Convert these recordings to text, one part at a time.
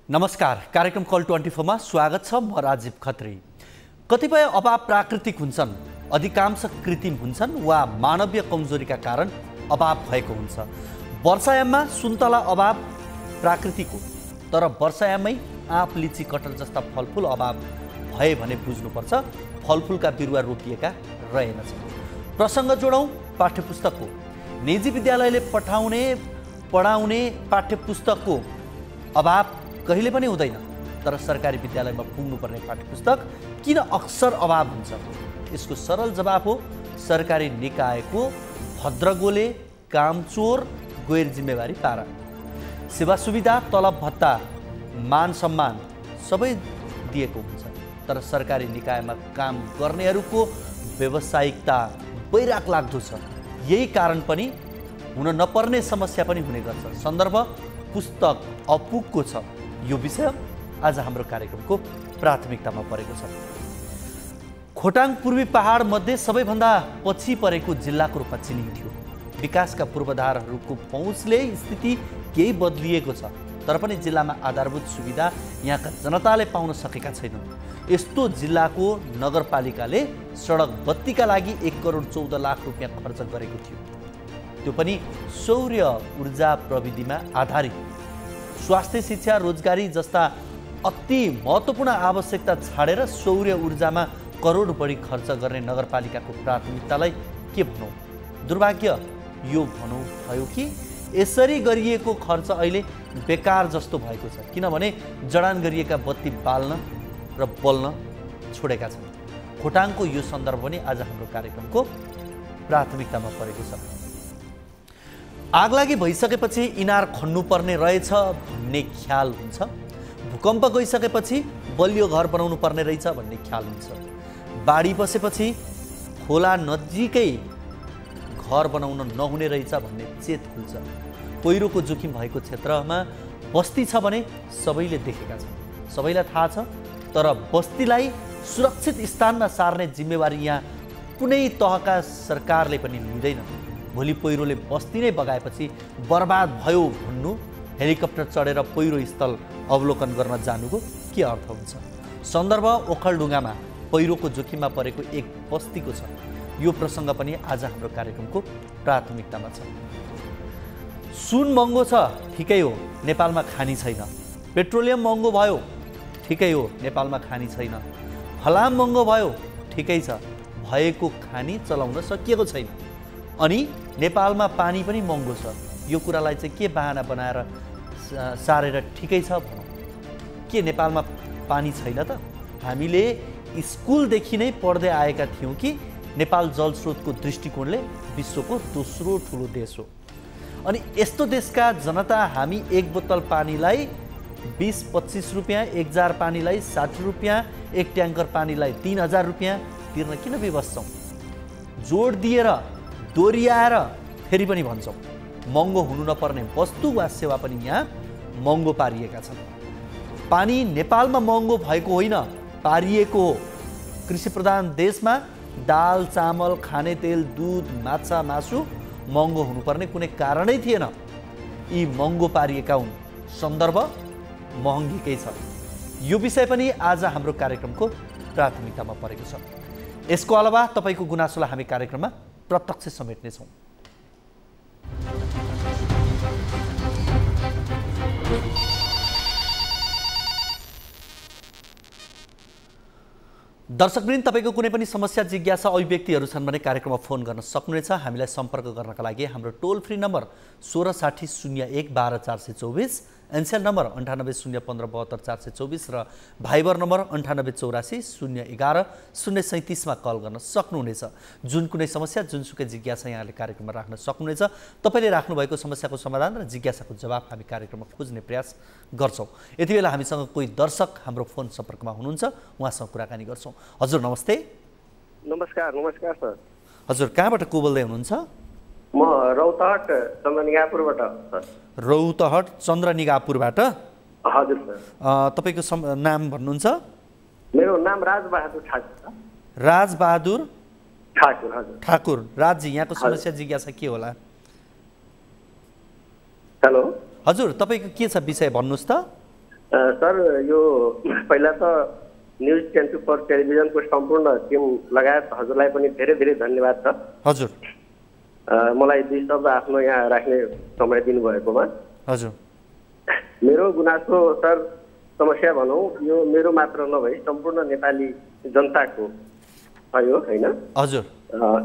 नमस्कार, कार्यक्रम कल 24 मा स्वागत छ। म राजीव खत्री। कतिपय अभाव प्राकृतिक हुन्छन्, अधिकांश कृत्रिम हुन्छन् वा मानवीय कमजोरीका कारण अभाव भएको हुन्छ। वर्षायाममा सुन्तला अभाव प्राकृतिक हो, तर वर्षायाममै आँप, लिची, कटहर जस्ता फलफुल अभाव भए भने बुझ्नुपर्छ फलफुलका बिरुवा रोपिएका रहेनछन्। प्रसङ्ग जोडौँ पाठ्यपुस्तकको। निजी विद्यालयले पढाउने पाठ्यपुस्तकको अभाव कहिले पनि हुँदैन, तर सरकारी विद्यालयमा पुग्नुपर्ने पाठ्यपुस्तक किन अक्सर अभाव हुन्छ? यसको सरल जवाब हो सरकारी निकायको भद्रगोले, कामचोर, गैर जिम्मेवारी पारा। सेवा सुविधा, तलब भत्ता, मान सम्मान सबै दिएको हुन्छ, तर सरकारी निकायमा काम गर्नेहरूको व्यावसायिकता बैराग लाग्दो छ। यही कारण पनि हुन नपर्ने समस्या पनि हुने गर्छ। सन्दर्भ पुस्तक अपुगको छ। यो विषय आज हाम्रो कार्यक्रमको प्राथमिकतामा परेको छ। खोटाङ पूर्वी पहाड मध्ये सबैभन्दा पछि परेको जिल्लाको रूपमा चिनिन्थ्यो। विकासका पूर्वाधारहरूको पहुँचले स्थिति केही बदलिएको छ, तर पनि जिल्लामा आधारभूत सुविधा यहाँका जनताले पाउन सकेका छैनन्। यस्तो जिल्लाको नगरपालिकाले सडक बत्तीका लागि 1 करोड 14 लाख रुपियाँ खर्च गरेको थियो, त्यो पनि सौर्य ऊर्जा प्रविधिमा आधारित। स्वास्थ्य, शिक्षा, रोजगारी जस्ता अति महत्त्वपूर्ण आवश्यकता छाडेर सौर्य ऊर्जामा करोड बढी खर्च गर्ने नगरपालिकाको प्राथमिकतालाई के भनौँ? दुर्भाग्य यो भनौँ भयो कि यसरी गरिएको खर्च अहिले बेकार जस्तो भएको छ, किनभने जडान गरिएका बत्ती बाल्न र बल्न छोडेका छन्। खोटाङको यो सन्दर्भ पनि आज हाम्रो कार्यक्रमको प्राथमिकतामा परेको छ। आगलागी भइसकेपछि इनार खन्नुपर्ने रहेछ भन्ने ख्याल हुन्छ। भूकम्प गइसकेपछि बलियो घर बनाउनु पर्ने रहेछ भन्ने ख्याल हुन्छ। बाढी बसेपछि खोला नजिकै घर बनाउन नहुने रहेछ भन्ने चेत खुल्छ। पहिरोको जोखिम भएको क्षेत्रमा बस्ती छ भने सबैले देखेका छन्, सबैलाई थाहा छ, तर बस्तीलाई सुरक्षित स्थानमा सार्ने जिम्मेवारी यहाँ कुनै तहका सरकारले पनि लिँदैन। भोलि पहिरोले बस्ती नै बगाएपछि बर्बाद भयो भन्नु हेलिकप्टर चढेर पहिरो स्थल अवलोकन गर्न जानुको के अर्थ हुन्छ? सन्दर्भ ओखलढुङ्गामा पहिरोको जोखिममा परेको एक बस्तीको छ। यो प्रसङ्ग पनि आज हाम्रो कार्यक्रमको प्राथमिकतामा छ। सुन महँगो छ, ठिकै हो, नेपालमा खानी छैन। पेट्रोलियम महँगो भयो, ठिकै हो, नेपालमा खानी छैन। फलाम महँगो भयो, ठिकै छ, भएको खानी चलाउन सकिएको छैन। अनि नेपालमा पानी पनि महँगो छ। यो कुरालाई चाहिँ के बहाना बनाएर सारेर ठिकै छ भनौँ? के नेपालमा पानी छैन त? हामीले स्कुलदेखि नै पढ्दै आएका थियौँ कि नेपाल जलस्रोतको दृष्टिकोणले विश्वको दोस्रो ठुलो देश हो। अनि यस्तो देशका जनता हामी एक बोतल पानीलाई 20-25 रुपियाँ, एक जार पानीलाई 60 रुपियाँ, एक ट्याङ्कर पानीलाई 3000 रुपियाँ तिर्न किन विवश छौँ? जोड दिएर दोहोऱ्याएर फेरि पनि भन्छौँ महँगो हुनु नपर्ने वस्तु वा सेवा पनि यहाँ महँगो पारिएका छन्। पानी नेपालमा महँगो भएको होइन, पारिएको हो। कृषि प्रधान देशमा दाल, चामल, खाने तेल, दूध, माछा, मासु महँगो हुनुपर्ने कुनै कारणै थिएन। यी महँगो पारिएका हुन्। सन्दर्भ महँगीकै छ। यो विषय पनि आज हाम्रो कार्यक्रमको प्राथमिकतामा परेको छ। यसको अलावा तपाईँको गुनासोलाई हामी कार्यक्रममा प्रत्यक्ष समेट्नेछौँ। दर्शकवृन्द, तपाईँको कुनै पनि समस्या, जिज्ञासा, अभिव्यक्तिहरू छन् भने कार्यक्रममा फोन गर्न सक्नुहुनेछ। हामीलाई सम्पर्क गर्नका लागि हाम्रो टोल फ्री नम्बर 166001 12424, एनसेल नम्बर 98015724 र भाइबर नम्बर 9884011037 मा कल गर्न सक्नुहुनेछ। जुन कुनै समस्या, जुनसुकै जिज्ञासा यहाँले कार्यक्रममा राख्न सक्नुहुनेछ। तपाईँले राख्नुभएको समस्याको समाधान र जिज्ञासाको जवाब हामी कार्यक्रममा खोज्ने प्रयास गर्छौँ। यति बेला हामीसँग कोही दर्शक हाम्रो फोन सम्पर्कमा हुनुहुन्छ, उहाँसँग कुराकानी गर्छौँ। हजुर नमस्ते। नमस्कार। नमस्कार सर। हजुर कहाँबाट को बोल्दै हुनुहुन्छ? म रौतहट चन्द्रनिगापुरबाट सर। रौतहट चन्द्रनिगापुरबाट? हजुर सर। तपाईँको नाम भन्नुहुन्छ? मेरो नाम राजबहादुर ठाकुर। राजबहादुर ठाकुर? हजुर ठाकुर। राजजी, यहाँको समस्या जिज्ञासा के होला? हेलो हजुर, तपाईँको के छ विषय भन्नुहोस् त? सर यो पहिला त न्युज 24 टेलिभिजनको सम्पूर्ण टिम लगायत हजुरलाई पनि धेरै धेरै धन्यवाद छ हजुर मलाई 2 शब्द आफ्नो यहाँ राख्ने समय दिनुभएकोमा। हजुर मेरो गुनासो सर समस्या भनौँ यो मेरो मात्र नभई सम्पूर्ण नेपाली जनताको भयो हैन। हजुर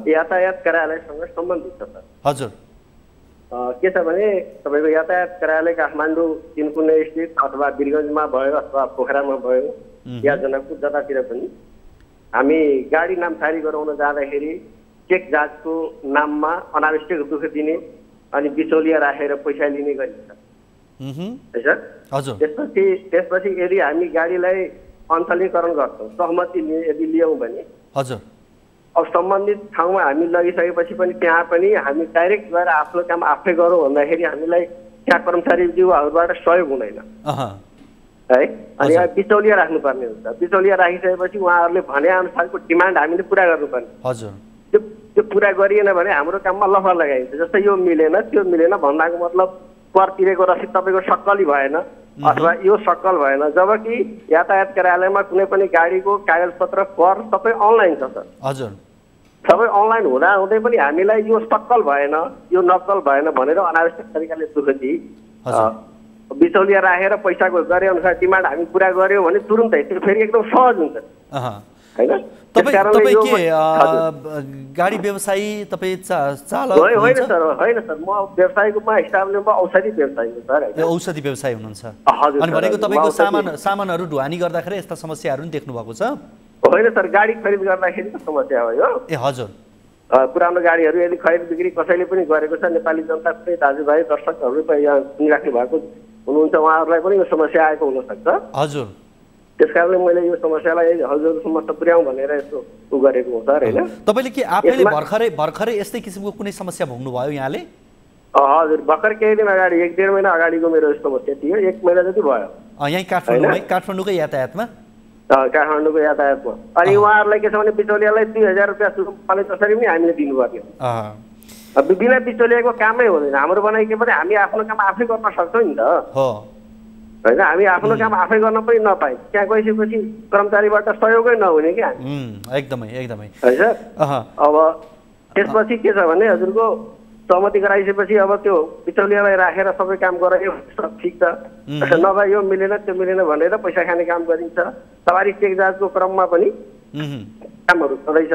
यातायात कार्यालयसँग सम्बन्धित छ सर। हजुर के छ भने तपाईँको यातायात कार्यालय काठमाडौँ तिनकुने स्थित अथवा वीरगञ्जमा भयो अथवा पोखरामा भयो या जनकपुर जतातिर पनि हामी गाडी नामसारी गराउन जाँदाखेरि चेक जाँचको नाममा अनावश्यक दुःख दिने अनि बिचौलिया राखेर पैसा लिने गरिन्छ है सर। हजुर त्यसपछि यदि हामी गाडीलाई अञ्चलीकरण गर्छौँ सहमति यदि लियौँ भने हजुर अब सम्बन्धित ठाउँमा हामी लगिसकेपछि पनि त्यहाँ पनि हामी डाइरेक्ट गएर आफ्नो काम आफै गरौँ भन्दाखेरि हामीलाई त्यहाँ कर्मचारीज्यूहरूबाट सहयोग हुँदैन है। अनि यहाँ बिचौलिया राख्नुपर्ने हुन्छ। बिचौलिया राखिसकेपछि उहाँहरूले भने अनुसारको डिमान्ड हामीले पुरा गर्नुपर्ने। हजुर त्यो पुरा गरिएन भने हाम्रो काममा लफा लगाइन्छ। जस्तै यो मिलेन त्यो मिलेन भन्दाको मतलब कर तिरेको रसिद तपाईँको सक्कली भएन अथवा यो सक्कल भएन। जबकि यातायात कार्यालयमा कुनै पनि गाडीको कागजपत्र कर सबै अनलाइन छ सर। हजुर सबै अनलाइन हुँदा हुँदै पनि हामीलाई यो सक्कल भएन यो नक्कल भएन भनेर अनावश्यक तरिकाले दुःख दिई बिचौलिया राखेर पैसाको गरे अनुसार डिमान्ड हामी पुरा गर्यौँ भने तुरुन्तै त्यो फेरि एकदम सहज हुन्छ हैन। तपाईँ के गाडी व्यवसायी तपाईँ चालक होइन सर म व्यवसायको हिसाबले म औषधि व्यवसायी हो सर। औषधि व्यवसायी हुनुहुन्छ अनि भनेको तपाईँको सामानहरू ढुवानी गर्दाखेरि यस्ता समस्याहरू पनि देख्नु भएको छ? होइन सर गाडी खरिद गर्दाखेरि त समस्या हो यो। ए हजुर पुरानो गाडीहरू यदि खरिद बिक्री कसैले पनि गरेको छ नेपाली जनता कुनै दाजुभाइ दर्शकहरू यहाँ सुनिराख्नु भएको हुनुहुन्छ उहाँहरूलाई पनि यो समस्या आएको हुनसक्छ। हजुर त्यसकारणले मैले यो समस्यालाई हजुरसम्म त पुर्याउँ भनेर यस्तो उ गरेको हो सर हैन। तपाईले के आफैले भर्खरै यस्तै किसिमको कुनै समस्या भोग्नु भयो यहाँले? हजुर भर्खर केही दिन अगाडि 1.5 महिना अगाडिको मेरो समस्या थियो। 1 महिना जति भयो यही काठमाडौँकै यातायातमा काठमाडौँको यातायातमा। अनि उहाँहरूलाई के छ भने बिचौलियालाई 2000 रुपियाँ सुरुवातले जसरी पनि हामीले दिनुपर्ने हो। बिना बिचौलियाको कामै हुँदैन। हाम्रो बनाइ के भने हामी आफ्नो काम आफै गर्न सक्छौँ नि त हैन। हामी आफ्नो काम आफै गर्न पनि नपाए त्यहाँ गइसकेपछि कर्मचारीबाट सहयोगै नहुने क्या एकदमै है सर। अब त्यसपछि के छ भने हजुरको सहमति गराइसकेपछि अब त्यो बिचौलियालाई राखेर सबै काम गरायो ठिक छ। नभए यो मिलेन त्यो मिलेन भनेर पैसा खाने काम गरिन्छ। सवारी चेक जाँचको क्रममा पनि कामहरू छँदैछ।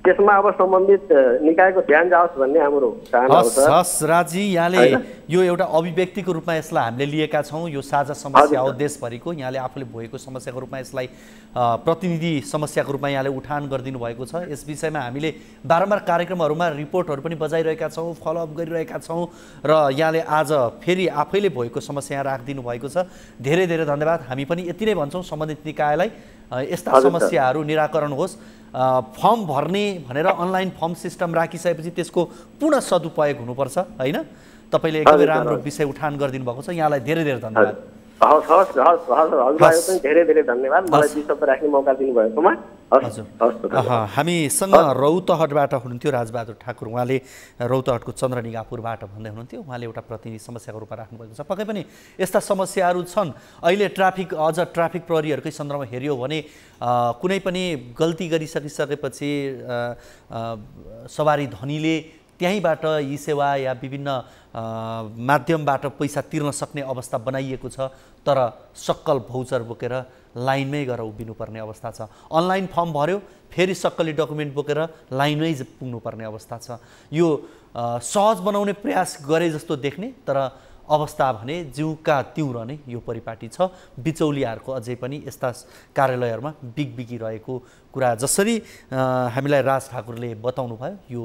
त्यसमा अब सम्बन्धित निकायको ध्यान जाओस् भन्ने हाम्रो चाहना हो सर। हस् राजी यहाँले यो एउटा अभिव्यक्तिको रूपमा यसलाई हामीले लिएका छौँ। यो साझा समस्या हो देशभरिको। यहाँले आफूले भोगेको समस्याको रूपमा यसलाई प्रतिनिधि समस्याको रूपमा यहाँले उठान गरिदिनु भएको छ। यस विषयमा हामीले बारम्बार कार्यक्रमहरूमा रिपोर्टहरू पनि बजाइरहेका छौँ फलोअप गरिरहेका छौँ र यहाँले आज फेरि आफैले भोगेको समस्या यहाँ राखिदिनु भएको छ। धेरै धेरै धन्यवाद। हामी पनि यति नै भन्छौँ सम्बन्धित निकायलाई यस्ता समस्याहरू निराकरण होस्। फर्म भर्ने भनेर अनलाइन फर्म सिस्टम राखिसकेपछि त्यसको पूर्ण सदुपयोग हुनुपर्छ हैन। तपाईले एकदमै राम्रो विषय उठान गरिदिनु भएको छ। यहाँलाई धेरै धेरै धन्यवाद। हजुरलाई पनि धेरै धेरै धन्यवाद मलाई दुई शब्द राख्ने मौका दिनुभएकोमा। हामीसँग रौतहटबाट हुनुहुन्थ्यो राजबहादुर ठाकुर। उहाँले रौतहटको चन्द्रनिगापुरबाट भन्दै हुनुहुन्थ्यो। उहाँले एउटा प्रतिनिधि समस्याको रूपमा राख्नुभएको छ। पक्कै पनि यस्ता समस्याहरू छन्। अहिले ट्राफिक प्रहरीहरूकै सन्दर्भमा हेऱ्यो भने कुनै पनि गल्ती गरिसकिसकेपछि सवारी धनीले त्यहीँबाट ई सेवा या विभिन्न माध्यमबाट पैसा तिर्न सक्ने अवस्था बनाइएको छ। तर सक्कल भौचर बोकेर लाइनमै गएर उभिनुपर्ने अवस्था छ। अनलाइन फर्म भर्यो फेरि सक्कली डकुमेन्ट बोकेर लाइनमै पुग्नुपर्ने अवस्था छ। यो सहज बनाउने प्रयास गरे जस्तो देख्ने तर अवस्था भने जिउका तिउँ रहने यो परिपाटी छ। बिचौलियाहरूको अझै पनि यस्ता कार्यालयहरूमा बिगिरहेको कुरा जसरी हामीलाई राज ठाकुरले बताउनु भयो यो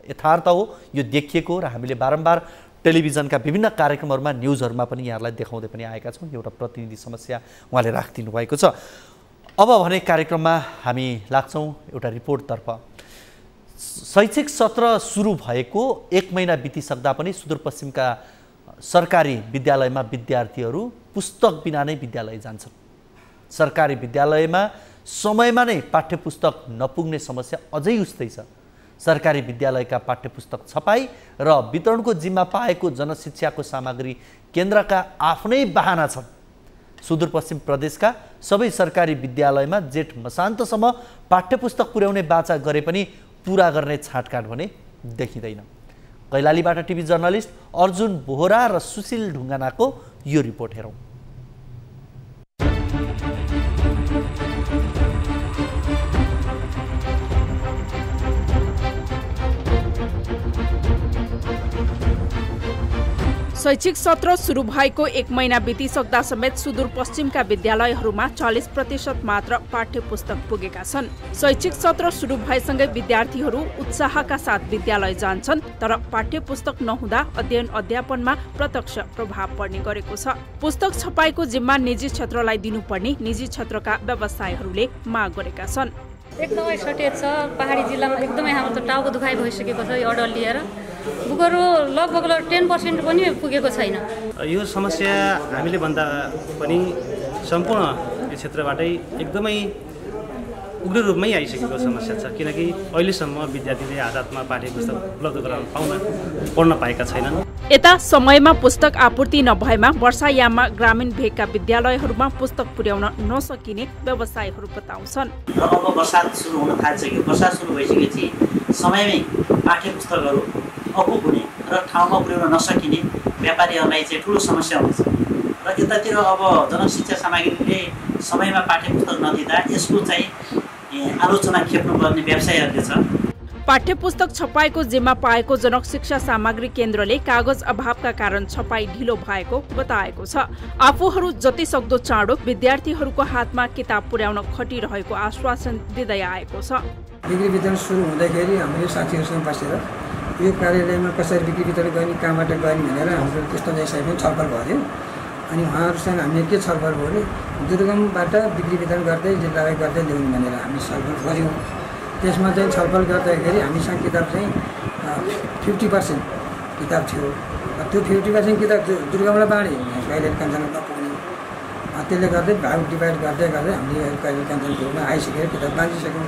यथार्थ हो। यो देखिएको र हामीले बारम्बार टेलिभिजनका विभिन्न कार्यक्रमहरूमा न्युजहरूमा पनि यहाँलाई देखाउँदै पनि आएका छौँ। एउटा प्रतिनिधि समस्या उहाँले राखिदिनु भएको छ। अब भने कार्यक्रममा हामी लाग्छौँ एउटा रिपोर्टतर्फ। शैक्षिक सत्र सुरु भएको 1 महिना बितिसक्दा पनि सुदूरपश्चिमका सरकारी विद्यालयमा विद्यार्थीहरू पुस्तक बिना नै विद्यालय जान्छन्। सरकारी विद्यालयमा समयमा नै पाठ्यपुस्तक नपुग्ने समस्या अझै उस्तै छ। सरकारी विद्यालयका पाठ्यपुस्तक छपाई र वितरणको जिम्मा पाएको जनशिक्षाको सामग्री केन्द्रका आफ्नै बहाना छन्। सुदूरपश्चिम प्रदेशका सबै सरकारी विद्यालयमा जेठ मसान्तसम्म पाठ्यपुस्तक पुर्याउने बाचा गरे पनि पुरा गर्ने छाँटकाँट भने देखिँदैन। कैलालीबाट टिभी जर्नलिस्ट अर्जुन बोहरा र सुशील ढुङ्गानाको यो रिपोर्ट हेरौँ। शैक्षिक सत्र सुरु भएको 1 महिना बितिसक्दा समेत सुदूरपश्चिमका विद्यालयहरूमा 40% मात्र पाठ्यपुस्तक पुगेका छन्। शैक्षिक सत्र सुरु भएसँगै विद्यार्थीहरू उत्साहका साथ विद्यालय जान्छन्, तर पाठ्यपुस्तक नहुँदा अध्ययन अध्यापनमा प्रत्यक्ष प्रभाव पर्ने गरेको छ। पुस्तक छपाईको जिम्मा निजी क्षेत्रलाई दिनुपर्ने निजी क्षेत्रका व्यवसायहरूले माग गरेका छन्। एकदमै सर्टेज छ। पहाडी जिल्लामा एकदमै हाम्रो त टाउको दुखाइ भइसकेको छ। यो अर्डर लिएर बुकहरू लगभग 10% पनि पुगेको छैन। यो समस्या हामीले भन्दा पनि सम्पूर्ण यो क्षेत्रबाटै एकदमै उग्र रूपमै आइसकेको समस्या छ, किनकि अहिलेसम्म विद्यार्थीले हातमा पाठ्यपुस्तक उपलब्ध गराउन पढ्न पाएका छैनन्। यता समयमा पुस्तक आपूर्ति नभएमा वर्षायाममा ग्रामीण भेगका विद्यालयहरूमा पुस्तक पुर्याउन नसकिने व्यवसायहरू बताउँछन्। र अब बर्सात सुरु हुन थालिसक्यो। बर्सात सुरु भइसकेपछि समयमै पाठ्यपुस्तकहरू अपुग हुने र ठाउँमा पुर्याउन नसकिने व्यापारीहरूलाई चाहिँ ठुलो समस्या हुन्छ। र यतातिर अब जनशिक्षा सामग्रीले समयमा पाठ्यपुस्तक नदिँदा यसको चाहिँ आलोचना खेप्नुपर्ने व्यवसायहरूले छ। पाठ्यपुस्तक छपाईको जिम्मा पाएको जनक शिक्षा सामग्री केन्द्रले कागज अभावका कारण छपाई ढिलो भएको बताएको छ। आफूहरू जति सक्दो चाँडो विद्यार्थीहरूको हातमा किताब पुर्याउन खटिरहेको आश्वासन दिँदै आएको छ। बिक्री वितरण सुरु हुँदाखेरि हामीले साथीहरूसँग बसेर यो कार्यालयमा कसरी बिक्री वितरण गर्ने, कहाँबाट गर्ने भनेर हाम्रो त्यस्तो विषयमा छलफल भयो। अनि उहाँहरूसँग हामीले के छलफल गऱ्यौँ, दुर्गमबाट बिक्री वितरण गर्दै जिल्लालाई गर्दै ल्याउनु भनेर हामी छलफल गऱ्यौँ। त्यसमा चाहिँ छलफल गर्दाखेरि हामीसँग किताब चाहिँ 50% किताब थियो। त्यो 50% किताब दुर्गमलाई बाँड्यो, कहिले कञ्चनमा नपुग्ने। त्यसले गर्दै भाग डिभाइड गर्दै गर्दै हामीले कहिले कञ्चनपुरमा आइसकेर किताब बाँधिसक्यौँ।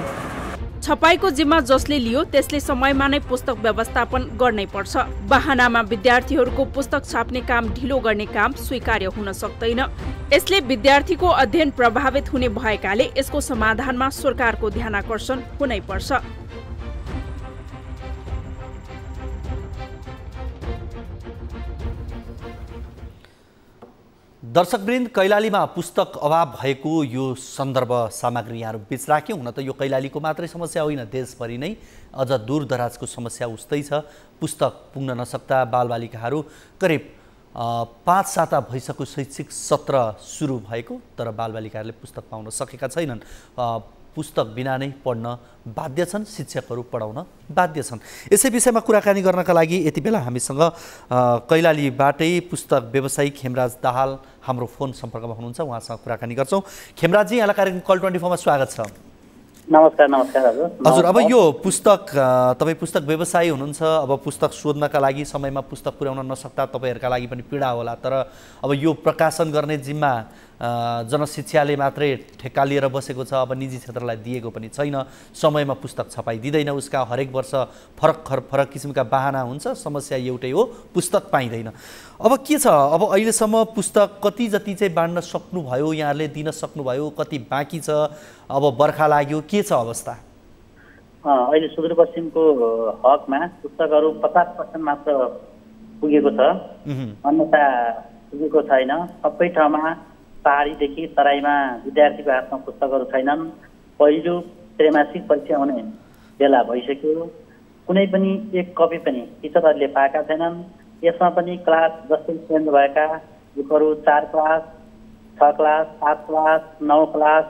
छपाईको जिम्मा जसले लियो त्यसले समयमा नै पुस्तक व्यवस्थापन गर्नै पर्छ। बहानामा विद्यार्थीहरूको पुस्तक छाप्ने काम ढिलो गर्ने काम स्वीकार्य हुन सक्दैन। यसले विद्यार्थीको अध्ययन प्रभावित हुने भएकाले यसको समाधानमा सरकारको ध्यानाकर्षण हुनै पर्छ। दर्शकवृन्द, कैलालीमा पुस्तक अभाव भएको यो सन्दर्भ सामग्री यहाँहरू बीच राख्यौँ। हुन त यो कैलालीको मात्रै समस्या होइन, देशभरि नै अझ दूरदराजको समस्या उस्तै छ। पुस्तक पुग्न नसक्दा बालबालिकाहरू करिब 5 साता भइसक्यो शैक्षिक सत्र सुरु भएको, तर बालबालिकाहरूले पुस्तक पाउन सकेका छैनन्। पुस्तक बिना नै पढ्न बाध्य छन्, शिक्षकहरू पढाउन बाध्य छन्। यसै विषयमा कुराकानी गर्नका लागि यति बेला हामीसँग कैलालीबाटै पुस्तक व्यवसायी खेमराज दाहाल हाम्रो फोन सम्पर्कमा हुनुहुन्छ। उहाँसँग कुराकानी गर्छौँ। खेमराजजी, यहाँलाई कार्यक्रम कल 24 मा स्वागत छ। नमस्कार। नमस्कार हजुर। अब यो पुस्तक, तपाईँ पुस्तक व्यवसायी हुनुहुन्छ। अब पुस्तक शोध्नका लागि समयमा पुस्तक पुर्याउन नसक्दा तपाईँहरूका लागि पनि पीडा होला, तर अब यो प्रकाशन गर्ने जिम्मा जनशिक्षाले मात्रै ठेक्का लिएर बसेको छ। अब निजी क्षेत्रलाई दिएको पनि छैन। समयमा पुस्तक छपाई दिँदैन, उसका हरेक वर्ष फरक किसिमका बाहना हुन्छ। समस्या एउटै हो, पुस्तक पाइँदैन। अब के छ, अब अहिलेसम्म पुस्तक कति जति चाहिँ बाँड्न सक्नुभयो, यहाँहरूले दिन सक्नुभयो, कति बाँकी छ, अब बर्खा लाग्यो, के छ अवस्था? अहिले सुदूरपश्चिमको हकमा पुस्तकहरू 50% मात्र पुगेको छ, अन्यथा पुगेको छैन। सबै ठाउँमा पहाडीदेखि तराईमा विद्यार्थीको हातमा पुस्तकहरू छैनन्। पहिलो त्रैमासिक परीक्षा हुने बेला भइसक्यो, कुनै पनि एक कपी पनि टिचरहरूले पाएका छैनन्। यसमा पनि क्लास जस्तै चेन्ज भएका बुकहरू 4 क्लास, 6 क्लास, 7 क्लास, 9 क्लास,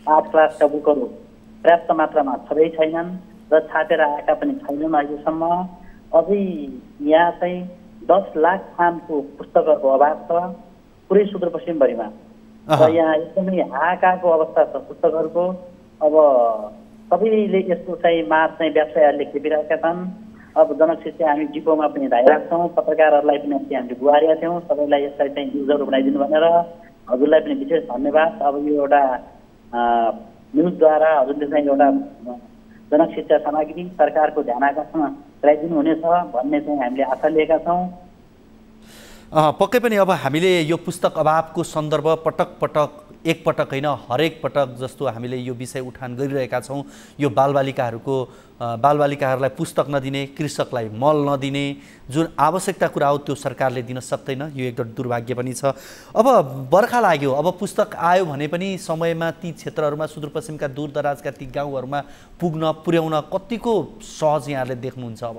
8 क्लासका बुकहरू पर्याप्त मात्रामा छँदै छैनन् र छापेर आएका पनि छैनन्। अहिलेसम्म अझै यहाँ चाहिँ 10 लाख थामको पुस्तकहरूको अभाव छ पुरै सुदूरपश्चिमभरिमा। र यहाँ एकदमै हाहाकारको अवस्था छ पुस्तकहरूको। अब सबैले यसको चाहिँ मार चाहिँ व्यवसायहरूले खेपिरहेका छन्। अब जनक शिक्षा हामी डिपोमा पनि धाइरहेका छौँ, पत्रकारहरूलाई पनि हामीले गुहारेका थियौँ सबैलाई यसलाई चाहिँ न्युजहरू बनाइदिनु भनेर। हजुरलाई पनि विशेष धन्यवाद। अब यो एउटा न्युजद्वारा हजुरले चाहिँ एउटा जनक शिक्षा सामग्री सरकारको ध्यान आकर्षण गराइदिनु हुनेछ भन्ने चाहिँ हामीले आशा लिएका छौँ। पक्कै पनि अब हामीले यो पुस्तक अभावको सन्दर्भ एकपटक होइन हरेक पटक जस्तो हामीले यो विषय उठान गरिरहेका छौँ। यो बालबालिकाहरूलाई पुस्तक नदिने, कृषकलाई मल नदिने जुन आवश्यकता कुरा हो त्यो सरकारले दिन सक्दैन। यो एकदम दुर्भाग्य पनि छ। अब बर्खा लाग्यो, अब पुस्तक आयो भने पनि समयमा ती क्षेत्रहरूमा सुदूरपश्चिमका दूरदराजका ती गाउँहरूमा पुर्याउन कतिको सहज यहाँहरूले देख्नुहुन्छ? अब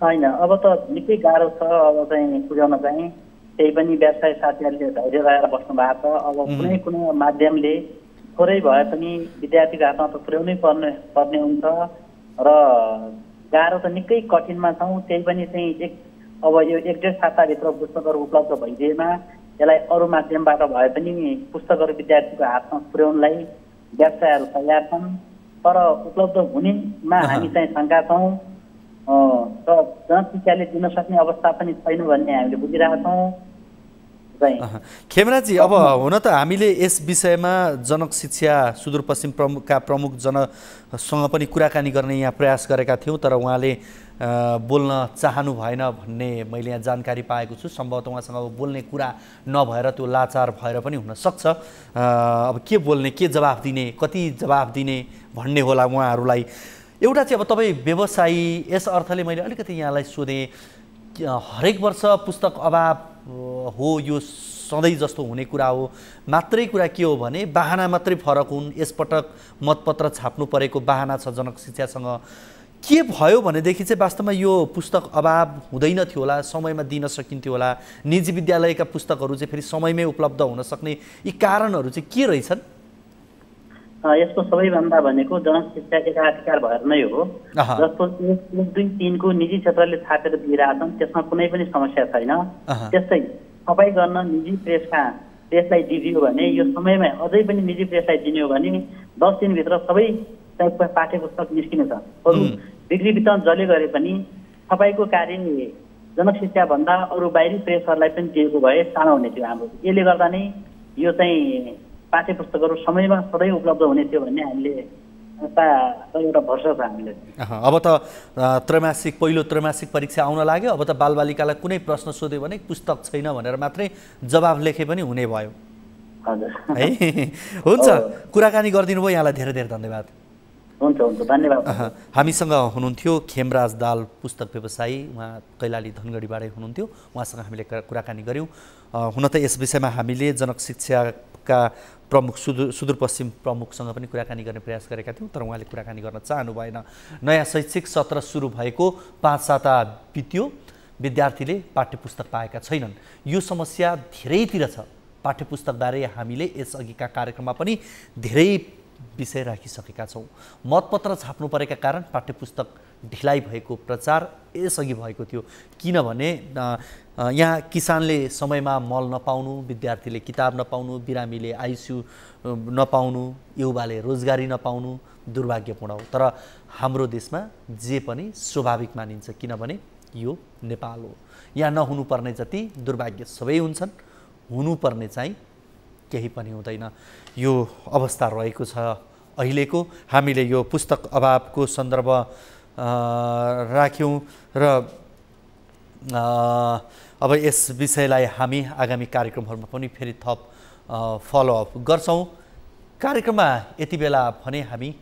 होइन, अब त निकै गाह्रो छ। अब चाहिँ पुर्याउन चाहिँ त्यही पनि व्यवसाय साथीहरूले धैर्य लगाएर बस्नु भएको छ। अब कुनै माध्यमले थोरै भए पनि विद्यार्थीको हातमा त पुर्याउनै पर्ने हुन्छ र गाह्रो त निकै कठिनमा छौँ। त्यही पनि चाहिँ अब यो 1-1.5 साताभित्र पुस्तकहरू उपलब्ध भइदिएमा यसलाई अरू माध्यमबाट भए पनि पुस्तकहरू विद्यार्थीको हातमा पुर्याउनलाई व्यवसायहरू तयार छन्, तर उपलब्ध हुनेमा हामी चाहिँ शङ्का छौँ र जनशिक्षाले दिन सक्ने अवस्था पनि छैन भन्ने हामीले बुझिरहेका छौँ। खेमराजी, अब हुन त हामीले यस विषयमा जनक शिक्षा सुदूरपश्चिम प्रमुखका प्रमुखजनसँग पनि कुराकानी गर्ने यहाँ प्रयास गरेका थियौँ, तर उहाँले बोल्न चाहनु भएन भन्ने मैले यहाँ जानकारी पाएको छु। सम्भवतः उहाँसँग बोल्ने कुरा नभएर त्यो लाचार भएर पनि हुनसक्छ। अब के बोल्ने, के जवाफ दिने, कति जवाफ दिने भन्ने होला उहाँहरूलाई। एउटा चाहिँ अब तपाईँ व्यवसायी, यस अर्थले मैले अलिकति यहाँलाई सोधेँ, हरेक वर्ष पुस्तक अभाव हो यो सधैँ जस्तो हुने कुरा हो, मात्रै कुरा के हो भने बाहना मात्रै फरक हुन्। यसपटक मतपत्र छाप्नु परेको बाहना छ जनक शिक्षासँग। के भयो भनेदेखि चाहिँ वास्तवमा यो पुस्तक अभाव हुँदैन थियो होला, समयमा दिन सकिन्थ्यो होला। निजी विद्यालयका पुस्तकहरू चाहिँ फेरि समयमै उपलब्ध हुन सक्ने यी कारणहरू चाहिँ के रहेछन्? यसको सबैभन्दा भनेको जनशिक्षा एकाधिकार भएर नै हो। जस्तो 1, 2, 3 को निजी क्षेत्रले छापेर दिइरहेछन्, त्यसमा कुनै पनि समस्या छैन। त्यस्तै सफाइ गर्न निजी प्रेसलाई दिइदियो भने यो समयमा अझै पनि निजी प्रेसलाई दिने हो भने 10 दिनभित्र सबै पाठ्य पुस्तक निस्किने छ। अरू बिक्री वितरण जसले गरे पनि सफाइको कार्य जनक शिक्षा भन्दा अरू बाहिरी प्रेसहरूलाई पनि दिएको भए सानो हुने थियो हाम्रो। यसले गर्दा नै यो चाहिँ पाठ्य पुस्तकहरू समयमा सधैँ उपलब्ध हुने थियो भन्ने हामीले एउटा भरोसा छ हामीले। अब त पहिलो त्रैमासिक परीक्षा आउन लाग्यो। अब त बालबालिकालाई कुनै प्रश्न सोध्यो भने पुस्तक छैन भनेर मात्रै जवाफ लेखे पनि हुने भयो। हजुर है, हुन्छ। कुराकानी गरिदिनु भयो, यहाँलाई धेरै धेरै धन्यवाद। हुन्छ धन्यवाद। हामीसँग हुनुहुन्थ्यो खेमराज दाल, पुस्तक व्यवसायी, उहाँ कैलाली धनगढीबाटै हुनुहुन्थ्यो। उहाँसँग हामीले कुराकानी गऱ्यौँ। हुन त यस विषयमा हामीले जनक शिक्षाका प्रमुख सुदूरपश्चिम प्रमुखसँग पनि कुराकानी गर्ने प्रयास गरेका थियौँ, तर उहाँले कुराकानी गर्न चाहनु भएन। नयाँ शैक्षिक सत्र सुरु भएको 5 साता बित्यो, विद्यार्थीले पाठ्यपुस्तक पाएका छैनन्। यो समस्या धेरैतिर छ। पाठ्यपुस्तकबारे हामीले यसअघिका कार्यक्रममा पनि धेरै विषय राखिसकेका छौँ। मतपत्र छाप्नु परेका कारण पाठ्यपुस्तक ढिलाइ भएको प्रचार यसअघि भएको थियो। किनभने यहाँ किसानले समयमा मल नपाउनु, विद्यार्थीले किताब नपाउनु, बिरामीले आइसियु नपाउनु, युवाले रोजगारी नपाउनु दुर्भाग्यपूर्ण हो। तर हाम्रो देशमा जे पनि स्वाभाविक मानिन्छ, किनभने यो नेपाल हो। यहाँ नहुनुपर्ने जति दुर्भाग्य सबै हुन्छन्, हुनुपर्ने चाहिँ केही पनि हुँदैन। यो अवस्था रहेको छ अहिलेको। हामीले यो पुस्तक अभावको सन्दर्भ राख्यौँ र अब यस विषयलाई हामी आगामी कार्यक्रमहरूमा पनि फेरि थप फलोअप गर्छौँ। कार्यक्रममा यति बेला भने हामी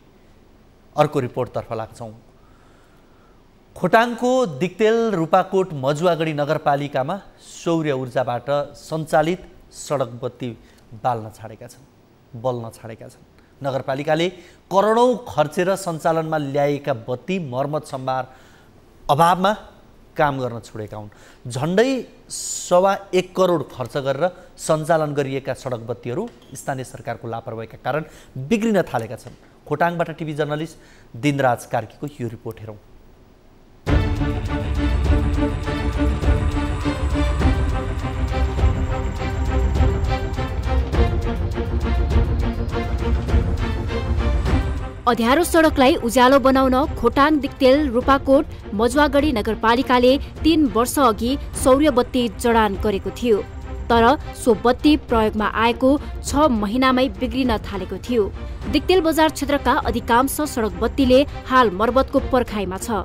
अर्को रिपोर्टतर्फ लाग्छौँ। खोटाङको दिक्तेल रूपाकोट मजुवागढी नगरपालिकामा सौर्य ऊर्जाबाट सञ्चालित सडक बत्ती बल्न छाडेका छन्। नगरपालिकाले करोडौँ खर्चेर सञ्चालनमा ल्याएका बत्ती मर्मत सम्भार अभावमा काम गर्न छोडेका हुन्। झन्डै 1.25 करोड खर्च गरेर सञ्चालन गरिएका सडक बत्तीहरू स्थानीय सरकारको लापरवाहीका कारण बिग्रिन थालेका छन्। खोटाङबाट टिभी जर्नलिस्ट दिनराज कार्कीको यो रिपोर्ट हेरौँ। अध्यारो सडकलाई उज्यालो बनाउन खोटाङ दिक्तेल रूपाकोट मजुवागढी नगरपालिकाले 3 वर्ष अघि सौर्य बत्ती जडान गरेको थियो। तर सो बत्ती प्रयोगमा आएको 6 महिनामै बिग्रिन थालेको थियो। दिक्तेल बजार क्षेत्रका अधिकांश सडक बत्तीले हाल मर्मतको पर्खाइमा छ।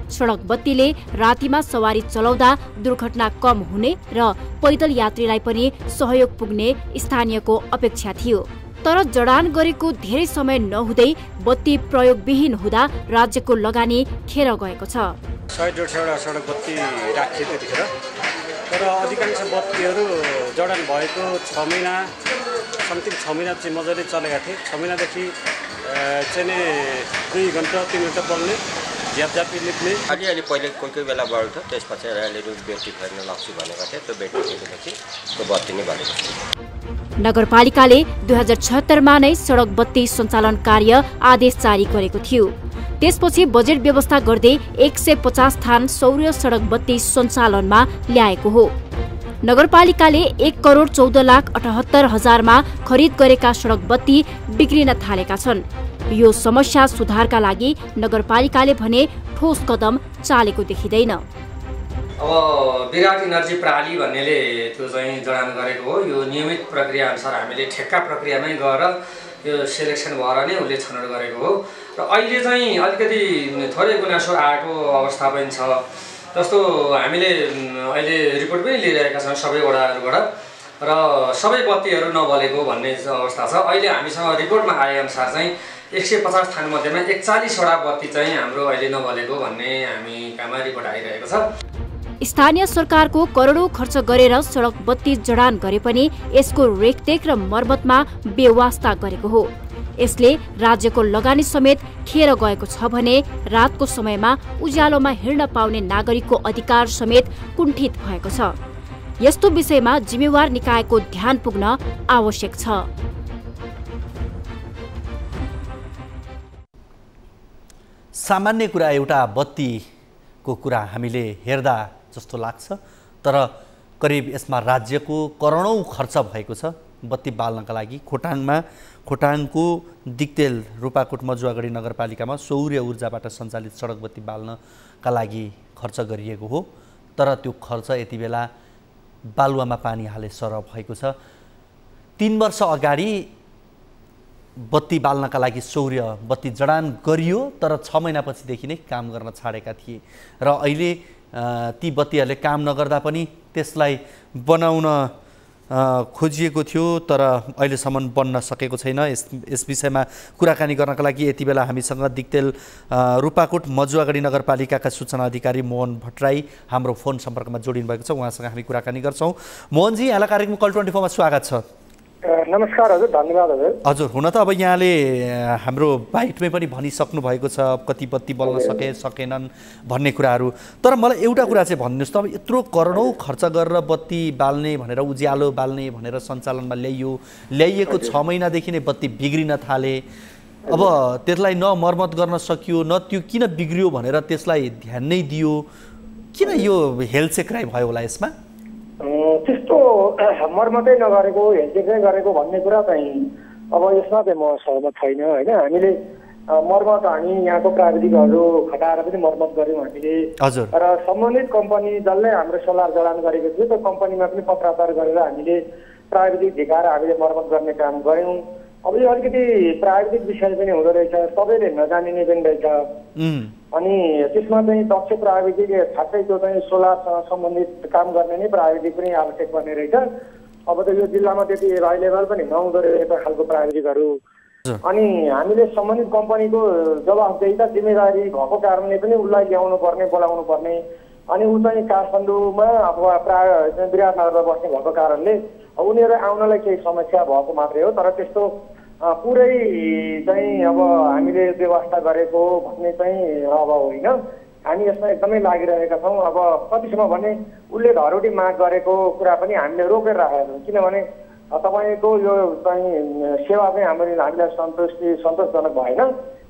सडक बत्तीले रातिमा सवारी चलाउँदा दुर्घटना कम हुने र पैदल यात्रीलाई पनि सहयोग पुग्ने स्थानीयको अपेक्षा थियो। तर जडान गरेको धेरै समय नहुँदै बत्ती प्रयोगविहीन हुँदा राज्यको लगानी खेर गएको छ। 100-150 सडक बत्ती राखियो त्यतिखेर, तर अधिकांश बत्तीहरू जडान भएको 6 महिना समथिङ 6 महिना चाहिँ मजाले चलेका थिए। 6 महिनादेखि चाहिँ 2 घन्टा 3 घन्टा बल्ने, झ्यापझ्यापी निक्ने। अलि पहिले कोही बेला बढ्थ्यो, त्यसपछि अहिले ब्याट्री फेर्न लाग्छु भनेको थिएँ। त्यो ब्याट्री फेरेपछि त्यो बत्ती नै बलेको छ। नगरपालिकाले 2076मा नै सडक बत्ती सञ्चालन कार्य आदेश जारी गरेको थियो। त्यसपछि बजेट व्यवस्था गर्दै 150 थान सौर्य सडक बत्ती सञ्चालनमा ल्याएको हो। नगरपालिकाले 1,14,78,000मा खरिद गरेका सडक बत्ती बिग्रिन थालेका छन्। यो समस्या सुधारका लागि नगरपालिकाले भने ठोस कदम चालेको देखिँदैन। अब विराट इनर्जी प्रणाली भन्नेले त्यो चाहिँ जडान गरेको हो। यो नियमित प्रक्रिया अनुसार हामीले ठेक्का प्रक्रियामै गएर यो सेलेक्सन भएर नै उसले छनौट गरेको हो। र अहिले चाहिँ अलिकति थोरै गुनासो आएको अवस्था पनि छ। जस्तो हामीले अहिले रिपोर्ट पनि लिइरहेका छौँ सबै वडाहरूबाट, र सबै बत्तीहरू नबलेको भन्ने अवस्था छ। अहिले हामीसँग रिपोर्टमा आएअनुसार चाहिँ 150 थान मध्येमा 41वटा बत्ती चाहिँ हाम्रो अहिले नबलेको भन्ने हामी कहाँ रिपोर्ट आइरहेको छ। स्थानीय सरकारको करोडौं खर्च गरेर सडक बत्ती जडान गरे पनि यसको रेखदेख र मर्मतमा बेवास्ता गरेको हो। यसले राज्यको लगानी समेत खेर गएको छ भने रातको समयमा उज्यालोमा हिँड्न पाउने नागरिकको अधिकार समेत कुण्ठित भएको छ। यस्तो विषयमा जिम्मेवार निकायको ध्यान पुग्न आवश्यक छ। सामान्य कुरा एउटा बत्तीको कुरा हामीले हेर्दा जस्तो लाग्छ, तर करिब यसमा राज्यको करोडौं खर्च भएको छ बत्ती बाल्नका लागि। खोटाङको दिक्तेल रूपाकोट मजुवागढी नगरपालिकामा सौर्य ऊर्जाबाट सञ्चालित सडक बत्ती बाल्नका लागि खर्च गरिएको हो, तर त्यो खर्च यति बेला बालुवामा पानी हाले सरह भएको छ। 3 वर्ष अगाडि बत्ती बाल्नका लागि सौर्य बत्ती जडान गरियो, तर 6 महिनापछिदेखि नै काम गर्न छाडेका थिए र अहिले ती बत्तीहरूले काम नगर्दा पनि त्यसलाई बनाउन खोजिएको थियो, तर अहिलेसम्म बन्न सकेको छैन। यस विषयमा कुराकानी गर्नका लागि यति बेला हामीसँग दिक्तेल रूपाकोट मजुवागढी नगरपालिकाका सूचना अधिकारी मोहन भट्टराई हाम्रो फोन सम्पर्कमा जोडिनु भएको छ। उहाँसँग हामी कुराकानी गर्छौँ। मोहनजी, यहाँलाई कार्यक्रम कल 24 मा स्वागत छ। नमस्कार हजुर, धन्यवाद हजुर। हजुर, हुन त अब यहाँले हाम्रो बाइटमै पनि भनिसक्नु भएको छ कति बत्ती बल्न सकेनन् भन्ने कुराहरू, तर मलाई एउटा कुरा चाहिँ भनिदिनुहोस् त, अब यत्रो करोडौं खर्च गरेर बत्ती बाल्ने भनेर, उज्यालो बाल्ने भनेर सञ्चालनमा ल्याइएको 6 महिनादेखि नै बत्ती बिग्रिन थाले। अब त्यसलाई न मर्मत गर्न सकियो, न त्यो किन बिग्रियो भनेर त्यसलाई ध्यान नै दियो। किन यो हेलचेक्राइ भयो होला यसमा? त्यस्तो मर्मतै नगरेको, हेलचेक्राइ गरेको भन्ने कुरा चाहिँ अब यसमा चाहिँ म सहमत छैन होइन। हामीले मर्मत हामी यहाँको प्राविधिकहरू खटाएर पनि मर्मत गऱ्यौँ हामीले, र सम्बन्धित कम्पनी जसले हाम्रो सोलर जडान गरेको थियो त्यो कम्पनीमा पनि पत्राचार गरेर हामीले प्राविधिक झिकाएर हामीले मर्मत गर्ने काम गऱ्यौँ। अब यो अलिकति प्राविधिक विषय पनि हुँदो रहेछ, सबैले नजानिने पनि रहेछ। अनि त्यसमा चाहिँ दक्ष प्राविधिक खासै त्यो चाहिँ सोलरसँग सम्बन्धित काम गर्ने नै प्राविधिक पनि आवश्यक पर्ने रहेछ। अब त यो जिल्लामा त्यति एभाइलेबल पनि नहुँदो रहेछ खालको प्राविधिकहरू। अनि हामीले सम्बन्धित कम्पनीको जवाफदेहिता जिम्मेदारी भएको कारणले पनि उसलाई ल्याउनु पर्ने, बोलाउनु पर्ने। अनि ऊ चाहिँ काठमाडौँमा अब प्राय विराटनगरमा बस्ने भएको कारणले उनीहरू आउनलाई केही समस्या भएको मात्रै हो, तर त्यस्तो पुरै चाहिँ अब हामीले व्यवस्था गरेको भन्ने चाहिँ अब होइन। हामी यसमा एकदमै लागिरहेका छौँ। अब कतिसम्म भने उसले धरोटी माग गरेको कुरा पनि हामीले रोकेर राखेका छौँ, किनभने तपाईँको यो चाहिँ सेवा चाहिँ हामीलाई सन्तोषजनक भएन,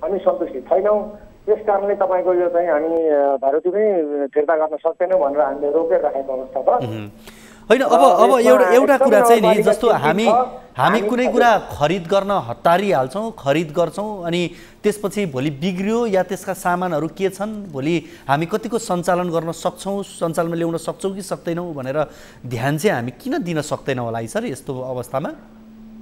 हामी सन्तुष्टि छैनौँ। त्यस कारणले तपाईँको यो चाहिँ हामी धरोटी पनि फिर्ता गर्न सक्दैनौँ भनेर हामीले रोकेर राखेको अवस्था छ। होइन, अब एउटा कुरा चाहिँ नि, जस्तो हामी कुनै कुरा खरिद गर्न हतारिहाल्छौँ, खरिद गर्छौँ, अनि त्यसपछि भोलि बिग्रियो या त्यसका सामानहरू के छन्, भोलि हामी कतिको सञ्चालन गर्न सक्छौँ, सञ्चालनमा ल्याउन सक्छौँ कि सक्दैनौँ भनेर ध्यान चाहिँ हामी किन दिन सक्दैनौँ होला सर यस्तो अवस्थामा?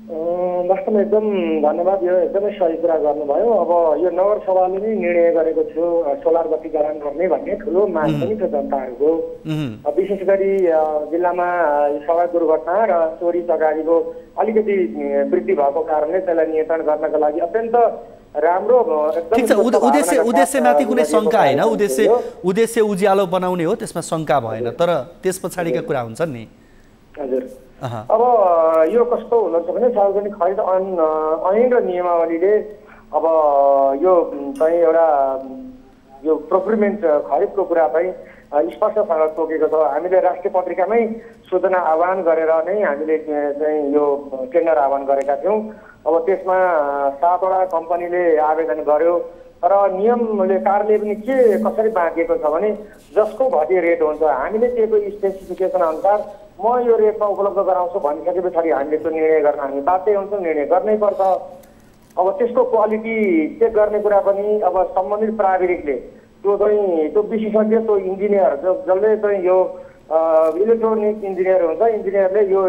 वास्तवमा एकदम धन्यवाद। यो एकदमै सही कुरा गर्नुभयो। अब यो नगरसभाले नै निर्णय गरेको थियो सोलर बत्ती जडान गर्ने भन्ने ठुलो माग पनि थियो जनताहरूको। विशेष गरी जिल्लामा सडक दुर्घटना र चोरी चकारीको अलिकति वृद्धि भएको कारणले त्यसलाई नियन्त्रण गर्नका लागि अत्यन्त राम्रो ठिक छ। उद्देश्यमाथि कुनै शङ्का होइन, उद्देश्य उज्यालो बनाउने हो, त्यसमा शङ्का भएन। तर त्यस पछाडिका कुरा हुन्छन् नि। हजुर, अब यो कस्तो हुनुहुन्छ भने सार्वजनिक खरिद ऐन र नियमावलीले अब यो चाहिँ एउटा यो प्रोक्युरमेन्ट खरिदको कुरा चाहिँ स्पष्टसँग तोकेको छ। हामीले राष्ट्रिय पत्रिकामै सूचना आह्वान गरेर नै हामीले चाहिँ यो टेन्डर आह्वान गरेका थियौँ। अब त्यसमा 7 वटा कम्पनीले आवेदन गर्यो। तर नियमले कार्यालय पनि के कसरी बाँधिएको छ भने जसको घटी रेट हुन्छ हामीले दिएको स्पेसिफिकेसन अनुसार म यो रेटमा उपलब्ध गराउँछु भनिसके पछाडि हामीले त्यो निर्णय गर्न हामी बाध्य हुन्छौँ, निर्णय गर्नै पर्छ। अब त्यसको क्वालिटी चेक गर्ने कुरा पनि अब सम्बन्धित प्राविधिकले त्यो विशेषज्ञ त्यो इन्जिनियर जसले चाहिँ यो इलेक्ट्रोनिक इन्जिनियर हुन्छ, इन्जिनियरले यो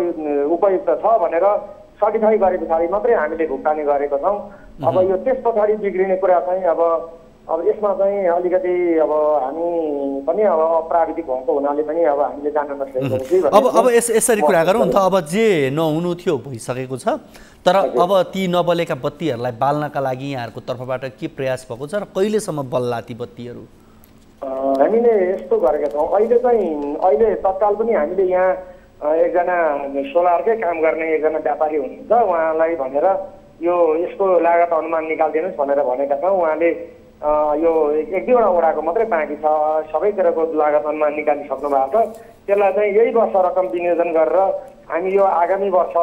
उपयुक्त छ भनेर सर्टिफाई गरे पछाडि मात्रै हामीले भुक्तानी गरेको छौँ। अब यो त्यस पछाडि बिग्रिने कुरा चाहिँ अब यसमा चाहिँ अलिकति अब हामी पनि अब प्राविधिक भएको हुनाले पनि अब हामीले जान्न नसकेको। अब यसरी कुरा गरौँ त। अब जे नहुनु थियो भइसकेको छ, तर अब ती नबलेका बत्तीहरूलाई बाल्नका लागि यहाँहरूको तर्फबाट के प्रयास भएको छ र कहिलेसम्म बल्ला ती बत्तीहरू? हामीले यस्तो गरेका छौँ। अहिले तत्काल पनि हामीले यहाँ एकजना सोलरकै काम गर्ने एकजना व्यापारी हुनुहुन्छ, उहाँलाई भनेर यो यसको लागत अनुमान निकालिदिनुहोस् भनेर भनेका छौँ। उहाँले यो 1-2वटा वडाको मात्रै बाँकी छ, सबैतिरको लागत अनुमान निकालिसक्नु भएको छ। त्यसलाई चाहिँ यही वर्ष रकम विनियोजन गरेर हामी यो आगामी वर्ष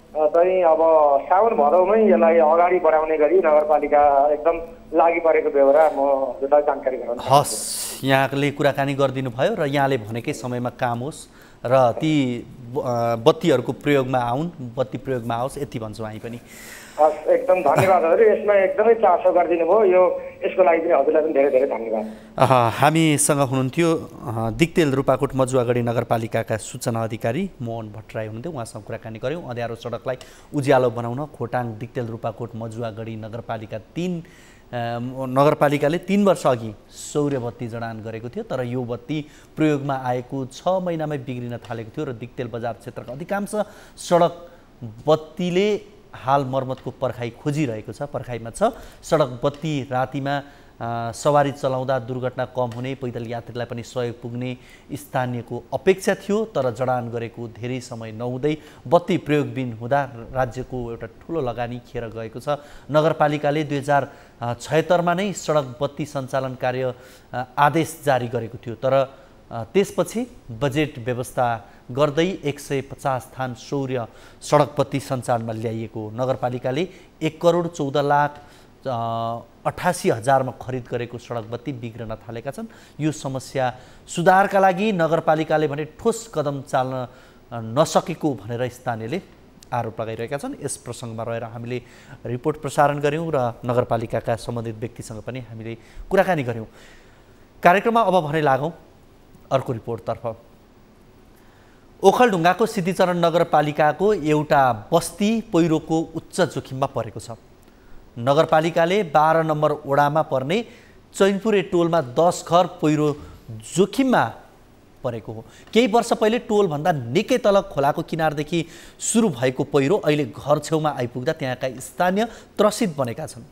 चाहिँ अब साउन भदौमै यसलाई अगाडि बढाउने गरी नगरपालिका एकदम लागि परेको बेहोरा म हजुरलाई जानकारी गराउन। हस्, यहाँले कुराकानी गरिदिनु भयो र यहाँले भनेकै समयमा काम होस् र ती बत्तीहरूको प्रयोगमा बत्ती प्रयोगमा आओस्, यति भन्छौँ हामी पनि। हस्, एकदम धन्यवाद हजुर। यसमा एकदमै चासो गरिदिनु भयो, यसको लागि पनि हजुरलाई पनि धेरै धेरै धन्यवाद। हामीसँग हुनुहुन्थ्यो दिक्तेल रूपाकोट मजुवागढी नगरपालिकाका सूचना अधिकारी मोहन भट्टराई हुनुहुन्थ्यो। उहाँसँग कुराकानी गऱ्यौँ। अँध्यारो सडकलाई उज्यालो बनाउन खोटाङ दिक्तेल रूपाकोट मजुवागढी नगरपालिकाले 3 वर्ष अघि सौर्य बत्ती जडान गरेको थियो। तर यो बत्ती प्रयोगमा आएको 6 महिनामै बिग्रिन थालेको थियो र दिक्तेल बजार क्षेत्रका अधिकांश सडक बत्तीले हाल मर्मतको पर्खाइ खोजिरहेको छ, पर्खाइमा छ। सडक बत्ती रातिमा सवारी चलाउँदा दुर्घटना कम हुने, पैदल यात्रीलाई पनि सहयोग पुग्ने स्थानीयको अपेक्षा थियो। तर जडान गरेको धेरै समय नहुँदै बत्ती प्रयोगबिन हुँदा राज्यको एउटा ठुलो लगानी खेर गएको छ। नगरपालिकाले 2076मा नै सडक बत्ती सञ्चालन कार्य आदेश जारी गरेको थियो। तर त्यसपछि बजेट व्यवस्था गर्दै 150 स्थान सौर्य सडक बत्ती सञ्चालनमा ल्याइएको नगरपालिकाले 1,14,88,000मा खरिद गरेको सडक बत्ती बिग्रन थालेका छन्। यो समस्या सुधारका लागि नगरपालिकाले भने ठोस कदम चाल्न नसकेको भनेर स्थानीयले आरोप लगाइरहेका छन्। यस प्रसङ्गमा रहेर हामीले रिपोर्ट प्रसारण गऱ्यौँ र नगरपालिकाका सम्बन्धित व्यक्तिसँग पनि हामीले कुराकानी गऱ्यौँ। कार्यक्रममा अब भने लागौँ अर्को रिपोर्टतर्फ। ओखलढुङ्गाको सिद्धिचरण नगरपालिकाको एउटा बस्ती पहिरोको उच्च जोखिममा परेको छ। नगरपालिकाले 12 नम्बर वडामा पर्ने चैनपुरे टोलमा 10 घर पहिरो जोखिममा परेको हो। केही वर्ष पहिले टोलभन्दा निकै तल खोलाको किनारदेखि सुरु भएको पहिरो अहिले घर छेउमा आइपुग्दा त्यहाँका स्थानीय त्रसित बनेका छन्।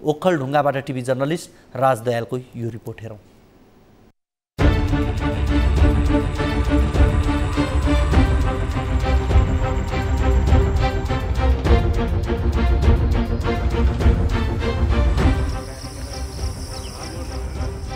ओखलढुङ्गाबाट टिभी जर्नलिस्ट राजदयालको यो रिपोर्ट हेरौँ।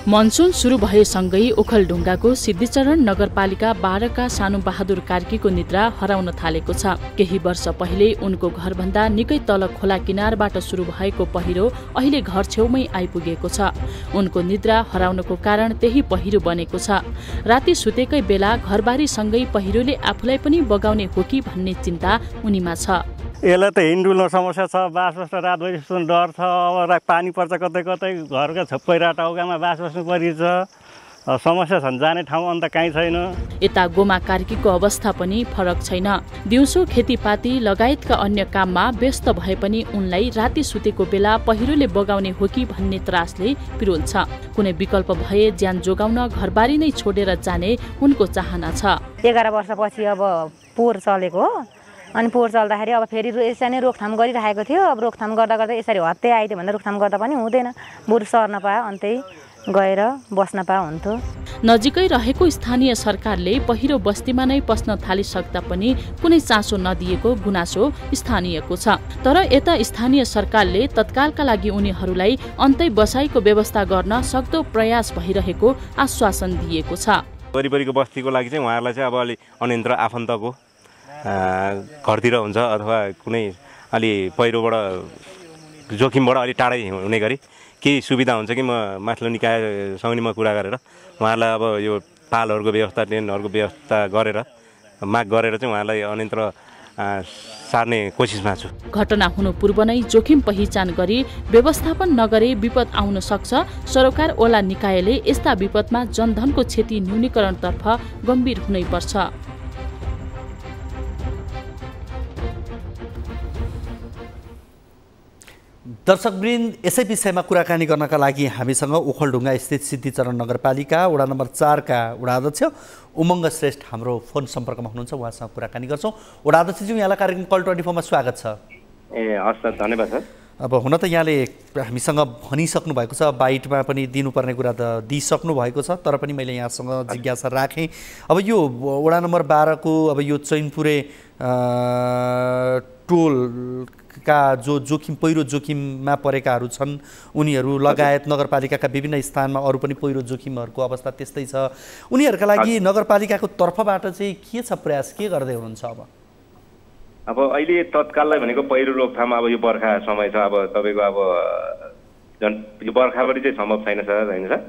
मनसुन सुरु भएसँगै ओखलढुङ्गाको सिद्धिचरण नगरपालिका 12 का सानु बहादुर कार्कीको निद्रा हराउन थालेको छ। केही वर्ष पहिले उनको घरभन्दा निकै तल खोला किनारबाट सुरु भएको पहिरो अहिले घर छेउमै आइपुगेको छ। उनको निद्रा हराउनको कारण त्यही पहिरो बनेको छ। राति सुतेकै बेला घरबारीसँगै पहिरोले आफूलाई पनि बगाउने हो कि भन्ने चिन्ता उनीमा छ। यसलाई त हिँडुल्ने समस्या छ, बास बस्न रातभरि सुत्न डर छ। अब पानी पर्छ कतै कतै, घरका पहिरा टाउकामा बास बस्नु परिन्छ। समस्या छन्, जाने ठाउँ अन्त कहीँ छैन। यता गोमा कार्कीको अवस्था पनि फरक छैन। दिउँसो खेतीपाती लगायतका अन्य काममा व्यस्त भए पनि उनलाई राति सुतेको बेला पहिरोले बगाउने हो कि भन्ने त्रासले पिरोल्छ। कुनै विकल्प भए ज्यान जोगाउन घरबारी नै छोडेर जाने उनको चाहना छ। 11 वर्षपछि अब पोहोर चलेको हो, अनि पोहोर चल्दाखेरि अब फेरि यसरी नै रोकथाम गरिरहेको थियो। अब रोकथाम गर्दा गर्दा यसरी हत्या आइदियो भनेर रोकथाम गर्दा पनि हुँदैन, बरु सर्न पायो अन्तै गएर बस्न पाए हुन्थ्यो। नजिकै रहेको स्थानीय सरकारले पहिरो बस्तीमा नै पस्न थालिसक्दा पनि कुनै चासो नदिएको गुनासो स्थानीयको छ। तर यता स्थानीय सरकारले तत्कालका लागि उनीहरूलाई अन्तै बसाइको व्यवस्था गर्न सक्दो प्रयास भइरहेको आश्वासन दिएको छ। वरिपरिको बस्तीको लागि चाहिँ उहाँहरूलाई चाहिँ अब अलि अनियन्त्र आफन्तको घरतिर हुन्छ अथवा कुनै अलि पहिरोबाट जोखिमबाट अलि टाढै हुने गरी केही सुविधा हुन्छ कि म माथिल्लो निकायसँग नि म कुरा गरेर उहाँहरूलाई अब यो पालहरूको व्यवस्था, टेन्टहरूको व्यवस्था गरेर माग गरेर चाहिँ उहाँलाई अनियन्त्र सार्ने कोसिसमा छु। घटना हुनु पूर्व नै जोखिम पहिचान गरी व्यवस्थापन नगरे विपद आउन सक्छ। सरोकार ओला निकायले यस्ता विपदमा जनधनको क्षति न्यूनीकरणतर्फ गम्भीर हुनै पर्छ। दर्शकवृन्द, यसै विषयमा कुराकानी गर्नका लागि हामीसँग ओखलढुङ्गा स्थित सिद्धिचरण नगरपालिका वडा नम्बर 4 का वडा अध्यक्ष उमङ्ग श्रेष्ठ हाम्रो फोन सम्पर्कमा हुनुहुन्छ। उहाँसँग कुराकानी गर्छौँ। वडा अध्यक्षज्यू, यहाँलाई कार्यक्रम कल 24 मा स्वागत छ। हस् सर, धन्यवाद सर। अब हुन त यहाँले हामीसँग भनिसक्नु भएको छ, बाइटमा पनि दिनुपर्ने कुरा त दिइसक्नु भएको छ, तर पनि मैले यहाँसँग जिज्ञासा राखेँ। अब यो वडा नम्बर 12 को अब यो चैनपुरे टोल का जो जोखिम पहिरो जोखिममा परेकाहरू छन् उनीहरू लगायत नगरपालिकाका विभिन्न स्थानमा अरू पनि पहिरो जोखिमहरूको अवस्था त्यस्तै छ। उनीहरूका लागि नगरपालिकाको तर्फबाट चाहिँ के छ प्रयास, के गर्दै हुनुहुन्छ? अब अहिले तत्काललाई भनेको पहिरो रोकथाम अब यो बर्खा समय छ, अब तपाईँको अब यो बर्खाभरि चाहिँ सम्भव छैन सर, होइन सर?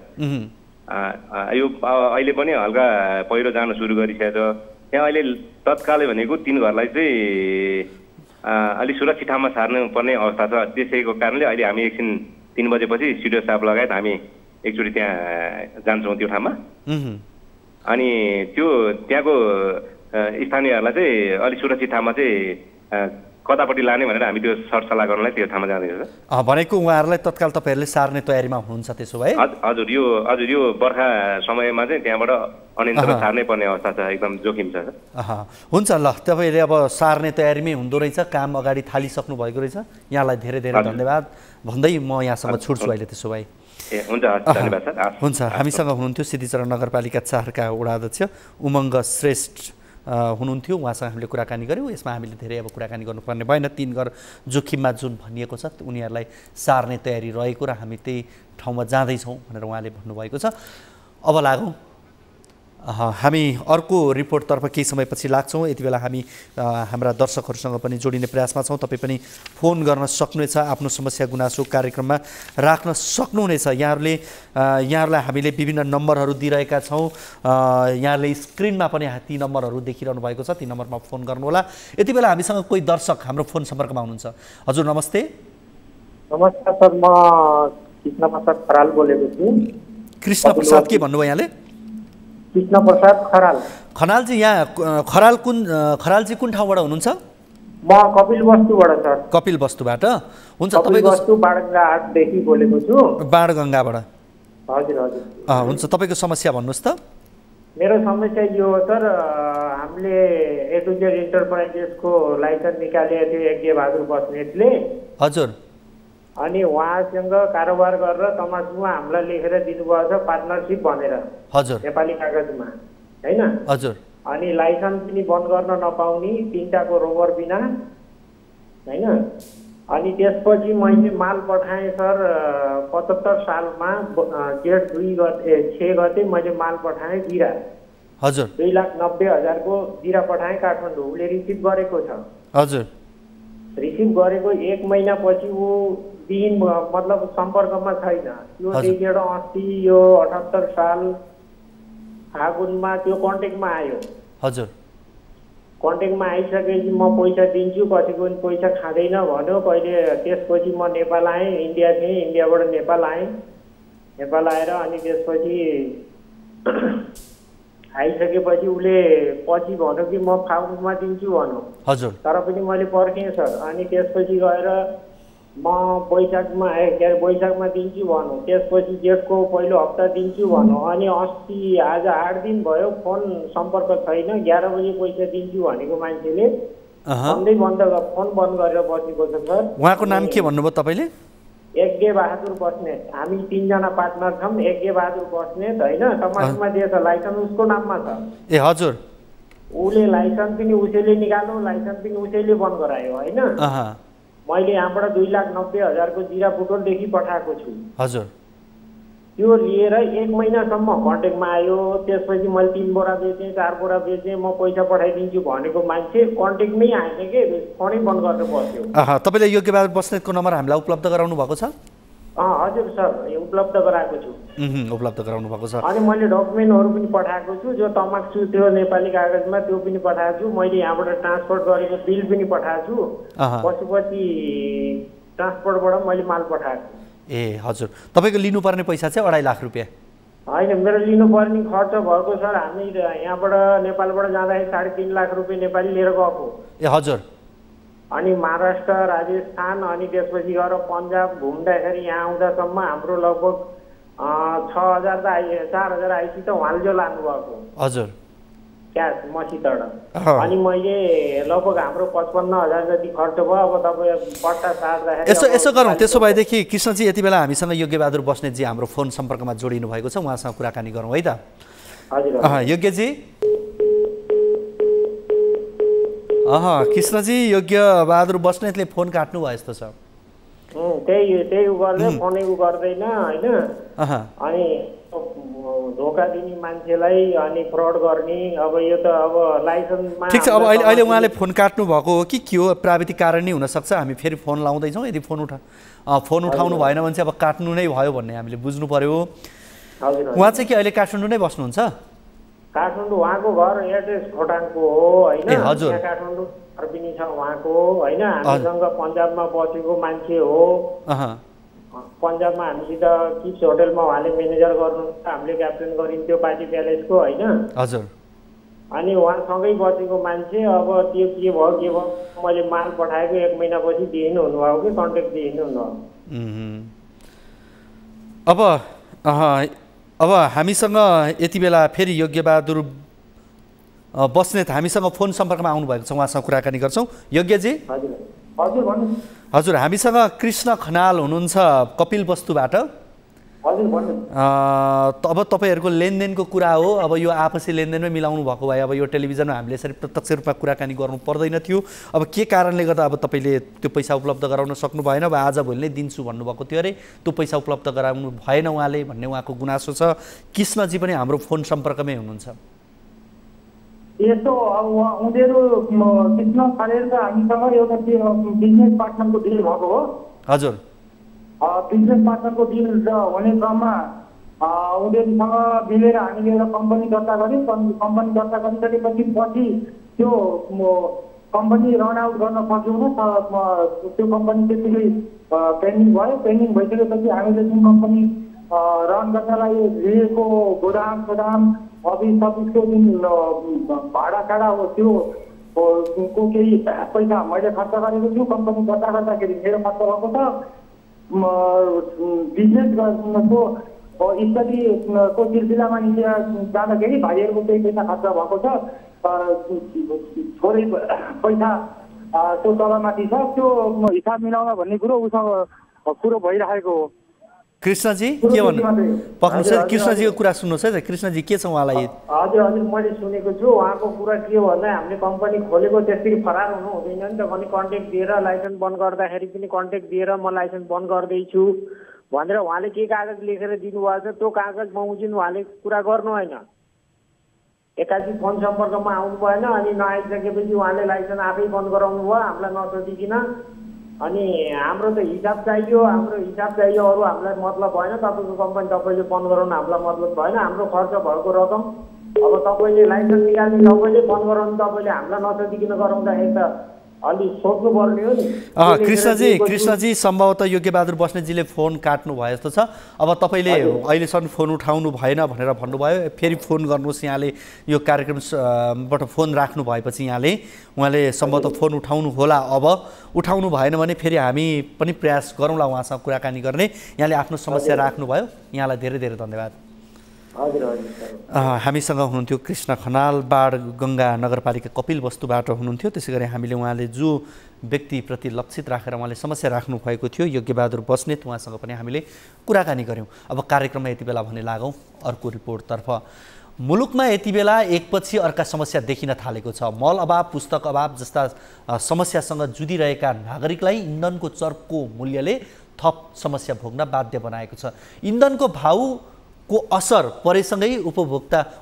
यो अहिले पनि हल्का पहिरो जान सुरु गरिसकेको छ। यहाँ अहिले तत्कालै भनेको 3 घरलाई चाहिँ अलि सुरक्षित ठाउँमा सार्नुपर्ने अवस्था छ। त्यसैको कारणले अहिले हामी एकछिन 3 बजेपछि सिडिओ स्टाफ लगायत हामी एकचोटि त्यहाँ जान्छौँ त्यो ठाउँमा। अनि त्यो त्यहाँको स्थानीयहरूलाई चाहिँ अलि सुरक्षित ठाउँमा चाहिँ कतापट्टि लाने भनेर हामी त्यो सरसल्लाह गर्नलाई त्यो ठाउँमा जाँदैछ। भनेको उहाँहरूलाई तत्काल तपाईँहरूले सार्ने तयारीमा हुनुहुन्छ त्यसो भए? हजुर, यो बर्खा समयमा चाहिँ त्यहाँबाट अनियन्त्रण सार्नै पर्ने अवस्था छ, एकदम जोखिम छ। हुन्छ, ल तपाईँले अब सार्ने तयारीमै हुँदो रहेछ, काम अगाडि थालिसक्नु भएको रहेछ। यहाँलाई धेरै धेरै धन्यवाद भन्दै म यहाँसँग छुट्छु अहिले त्यसो भए। हुन्छ, धन्यवाद सर। हुन्छ, हामीसँग हुनुहुन्थ्यो सिद्धिचरण नगरपालिका 4 का वडा अध्यक्ष उमङ्ग श्रेष्ठ हुनुहुन्थ्यो। उहाँसँग हामीले कुराकानी गऱ्यौँ। यसमा हामीले धेरै अब कुराकानी गर्नुपर्ने भएन। 3 घर जोखिममा जुन भनिएको छ उनीहरूलाई सार्ने तयारी रहेको र हामी त्यही ठाउँमा जाँदैछौँ भनेर उहाँले भन्नुभएको छ। अब लागौँ, हामी अर्को रिपोर्टतर्फ केही समयपछि लाग्छौँ। यति बेला हामी हाम्रा दर्शकहरूसँग पनि जोडिने प्रयासमा छौँ। तपाईँ पनि फोन गर्न सक्नुहुनेछ, आफ्नो समस्या गुनासो कार्यक्रममा राख्न सक्नुहुनेछ। यहाँहरूलाई हामीले विभिन्न नम्बरहरू दिइरहेका छौँ। यहाँले स्क्रिनमा पनि ती नम्बरहरू देखिरहनु भएको छ, ती नम्बरमा फोन गर्नुहोला। यति बेला हामीसँग कोही दर्शक हाम्रो फोन सम्पर्कमा हुनुहुन्छ। हजुर नमस्ते। नमस्कार सर, म कृष्ण प्रसाद खराल बोलेको छु। कृष्ण प्रसाद के भन्नुभयो यहाँले? कृष्ण प्रसाद खराल। खनालजी, यहाँ खरालजी कुन ठाउँबाट हुनुहुन्छ? म कपिल वस्तुबाट सर। कपिल वस्तुबाट हुन्छ। तपाईँको वस्तु बाणगङ्गा 8 देखि बोलेको छु। बाणगङ्गाबाट? हजुर हजुर। हुन्छ, तपाईँको समस्या भन्नुहोस् त। मेरो समस्या यो हो सर, हामीले A to Z इन्टरप्राइजेसको लाइसेन्स निकालेको थियो यज्ञ बहादुर बस्नेतले। हजुर। अनि उहाँसँग कारोबार गरेर तमासुमा हामीलाई लेखेर दिनुभएको छ पार्टनरसिप भनेर। हजुर। नेपाली कागजमा, हैन? हजुर। अनि लाइसेन्स पनि बन्द गर्न नपाउने, 3टाको रोबर बिना, हैन? अनि त्यसपछि मैले माल पठाएँ सर 75 सालमा जेठ 6 गते मैले माल पठाएँ जिरा। हजुर। 2,90,000 को जिरा पठाएँ काठमाडौँ। उसले रिसिभ गरेको छ। हजुर। रिसिभ गरेको 1 महिनापछि ऊ दिन मतलब सम्पर्कमा छैन। यो देखिएर 80 यो 78 साल फागुनमा त्यो कन्ट्याक्टमा आयो। हजुर। कन्ट्याक्टमा आइसकेपछि म पैसा दिन्छु, कतिको पनि पैसा खाँदैन भन्यो। कहिले त्यसपछि म नेपाल आएँ, इन्डिया थिएँ, इन्डियाबाट नेपाल आएँ। नेपाल आएर अनि त्यसपछि आइसकेपछि उसले पछि भन्यो कि म फागुनमा दिन्छु भन्यो। हजुर। तर पनि मैले पर्खेँ सर। अनि त्यसपछि गएर म वैशाखमा वैशाखमा दिन्छु भन्यो। त्यसपछि जेठको पहिलो हप्ता दिन्छु भन्यो। अनि अस्ति आज 8 दिन भयो फोन सम्पर्क छैन। 11 बजे पैसा दिन्छु भनेको मान्छेले फोन बन्द गरेर बसेको छ सर। उहाँको नाम के भन्नुभयो तपाईँले? यज्ञ बहादुर बस्नेत। हामी 3 जना पार्टनर छौँ। यज्ञ बहादुर बस्नेत होइन, समाजमा दिएछ लाइसेन्स उसको नाममा छ। ए हजुर। उसले लाइसेन्स पनि उसैले निकाल्यो, लाइसेन्स पनि उसैले बन्द गरायो होइन। मैले यहाँबाट 2,90,000 को जिरा बुटोलदेखि पठाएको छु। हजुर। त्यो लिएर 1 महिनासम्म कन्ट्याक्टमा आयो। त्यसपछि मैले 3 बोरा बेचेँ, 4 बोरा बेचेँ, म पैसा पठाइदिन्छु भनेको मान्छे कन्ट्याक्टमै आएन कि फोनै बन्द गरेर बस्यो। तपाईँले योग्य बहादुर बस्नेतको नम्बर हामीलाई उपलब्ध गराउनु भएको छ? हजुर सर, उपलब्ध गराएको छु। उपलब्ध गराउनु भएको छ। अनि मैले डकुमेन्टहरू पनि पठाएको छु। जो तमाकसु थियो नेपाली कागजमा त्यो पनि पठाएको छु। मैले यहाँबाट ट्रान्सपोर्ट गरेको बिल पनि पठाएको छु। पछि ट्रान्सपोर्टबाट मैले माल पठाएको। ए हजुर। तपाईँको लिनुपर्ने पैसा चाहिँ 2.5 लाख रुपियाँ होइन, मेरो लिनुपर्ने खर्च भएको सर। हामी यहाँबाट नेपालबाट जाँदाखेरि 3.5 लाख रुपियाँ नेपाली लिएर गएको। ए हजुर। अनि महाराष्ट्र, राजस्थान अनि त्यसपछि गएर पन्जाब घुम्दाखेरि यहाँ आउँदासम्म हाम्रो लगभग 6,000 त 4,000 आइसी त उहाँले जो लानुभएको। हजुर। क्यास मसितबाट। अनि मैले लगभग हाम्रो 55,000 जति खर्च भयो। अब तपाईँ पट्टा सार्दाखेरि यसो गरौँ। त्यसो भएदेखि कृष्णजी यति बेला हामीसँग योग्य बहादुर बस्नेतजी हाम्रो फोन सम्पर्कमा जोडिनु भएको छ। उहाँसँग कुराकानी गरौँ है त। हजुर। योग्यजी। कृष्णजी, योग्य बहादुर बस्नेतले फोन काट्नु भयो यस्तो छ। त्यही गर्दै फोनै गर्दैन होइन। अनि धोका दिने मान्छेलाई अनि फ्रड गर्ने। अब यो त अब लाइसेन्समा ठिक छ। अब अहिले उहाँले फोन काट्नु भएको हो कि के हो? प्राविधिक कारण नै हुनसक्छ। हामी फेरि फोन लाउँदैछौँ। यदि फोन उठाउनु भएन भने चाहिँ अब काट्नु नै भयो भन्ने हामीले बुझ्नु पर्यो। उहाँ चाहिँ के अहिले काठमाडौँ नै बस्नुहुन्छ? काठमाडौँ। उहाँको घर एड्रेस खोटाङको हो होइन। हजुर। काठमाडौँ घर पनि छ उहाँको होइन। हामीसँग पन्जाबमा बसेको मान्छे हो। पन्जाबमा हामीसित किप्स होटलमा उहाँले म्यानेजर गर्नुहुन्छ। हामीले क्याप्टेन गरिन्थ्यो पार्टी प्यालेसको होइन। हजुर। अनि उहाँसँगै बसेको मान्छे। अब त्यो के भयो मैले माल पठाएको 1 महिनापछि दिइनु हुनुभयो कि कन्ट्याक्ट दिइनु हुनुभयो। अब हामीसँग यति बेला फेरि योग्य बहादुर बस्नेत हामीसँग फोन सम्पर्कमा आउनु भएको छ। उहाँसँग कुराकानी गर्छौँ। योग्यजी। हजुर। हामीसँग कृष्ण खनाल हुनुहुन्छ कपिल वस्तुबाट। अब तपाईँहरूको लेनदेनको कुरा हो। अब यो आपसी लेनदेनमै मिलाउनु भएको भए अब यो टेलिभिजनमा हामीले यसरी प्रत्यक्ष रूपमा कुराकानी गर्नु पर्दैन थियो। अब के कारणले गर्दा अब तपाईँले त्यो पैसा उपलब्ध गराउन सक्नु भएन? अब आजभोलि नै दिन्छु भन्नुभएको थियो अरे, त्यो पैसा उपलब्ध गराउनु भएन उहाँले भन्ने उहाँको गुनासो छ। कृष्णजी पनि हाम्रो फोन सम्पर्कमै हुनुहुन्छ। यस्तो अब उनीहरू कृष्ण खरेल र हामीसँग एउटा बिजनेस पार्टनरको डिल भएको हो। हजुर। बिजनेस पार्टनरको डिल हुने क्रममा उनीहरूसँग मिलेर हामीले एउटा कम्पनी दर्ता गऱ्यौँ। कम्पनी दर्ता गरिसकेपछि त्यो कम्पनी रन आउट गर्न सकेन। त्यो कम्पनी त्यसरी पेन्डिङ भयो। पेन्डिङ भइसकेपछि हामीले जुन कम्पनी रन गर्नलाई लिएको गोदाम अफिसको जुन भाडा हो त्यो को केही पैसा मैले खर्च गरेको छु। कम्पनी दर्ता गर्दाखेरि मेरो खर्च भएको छ। बिजनेस गर्नको स्टडीको सिलसिलामा इन्डिया जाँदाखेरि भाइहरूको केही पैसा खर्च भएको छ। थोरै पैसा त्यो तलमाथि छ। त्यो हिसाब मिलाउन भन्ने कुरो भइरहेको हो। कृष्णजी के भन्नु पक्नुहोस् है। कृष्णजीको कुरा सुन्नुहोस् है। कृष्णजी के छ उहाँलाई? हजुर मैले सुनेको छु। उहाँको कुरा के हो भन्दा हामीले कम्पनी खोलेको त्यसरी फरार हुनु हुँदैन नि त। भने कन्ट्याक्ट दिएर लाइसेन्स बन्द गर्दाखेरि पनि कन्ट्याक्ट दिएर म लाइसेन्स बन्द गर्दैछु भनेर उहाँले के कागज लेखेर दिनुभएको छ त्यो कागज बमोजिम उहाँले कुरा गर्नु होइन। एकासी फोन सम्पर्कमा आउनु भएन। अनि नआइसकेपछि उहाँले लाइसेन्स आफै बन्द गराउनु भयो हामीलाई नसोधिकन। अनि हाम्रो त हिसाब चाहियो। अरू हामीलाई मतलब भएन। तपाईँको कम्पनी तपाईँले बन्द गराउनु हामीलाई मतलब भएन। हाम्रो खर्च भएको रकम अब तपाईँले लाइसेन्स निकाल्ने तपाईँले बन्द गराउनु तपाईँले हामीलाई नसोधिकन गराउँदाखेरि त अलि सोध्नु पर्ने हो नि। कृष्णजी सम्भवतः योग्यबहादुर बस्नेतजीले फोन काट्नु भयो जस्तो छ। अब तपाईँले अहिलेसम्म फोन उठाउनु भएन भनेर भन्नुभयो, फेरि फोन गर्नुहोस्। यहाँले यो कार्यक्रमबाट फोन राख्नु भएपछि उहाँले सम्भवतः फोन उठाउनु होला। अब उठाउनु भएन भने फेरि हामी पनि प्रयास गरौँला उहाँसँग कुराकानी गर्ने। यहाँले आफ्नो समस्या राख्नुभयो, यहाँलाई धेरै धेरै धन्यवाद। हामीसँग हुनुहुन्थ्यो कृष्ण खनाल, बाणगङ्गा नगरपालिका कपिलवस्तुबाट हुनुहुन्थ्यो। त्यसै गरी हामीले उहाँले जो व्यक्तिप्रति लक्षित राखेर उहाँले समस्या राख्नु भएको थियो योग्यबहादुर बस्नेत, उहाँसँग पनि हामीले कुराकानी गऱ्यौँ। अब कार्यक्रममा यति बेला भने लागौँ अर्को रिपोर्टतर्फ। मुलुकमा यति बेला एकपछि अर्का समस्या देखिन थालेको छ। मल अभाव, पुस्तक अभाव जस्ता समस्यासँग जुधिरहेका नागरिकलाई इन्धनको चर्को मूल्यले थप समस्या भोग्न बाध्य बनाएको छ। इन्धनको भाउको असर परेसँगै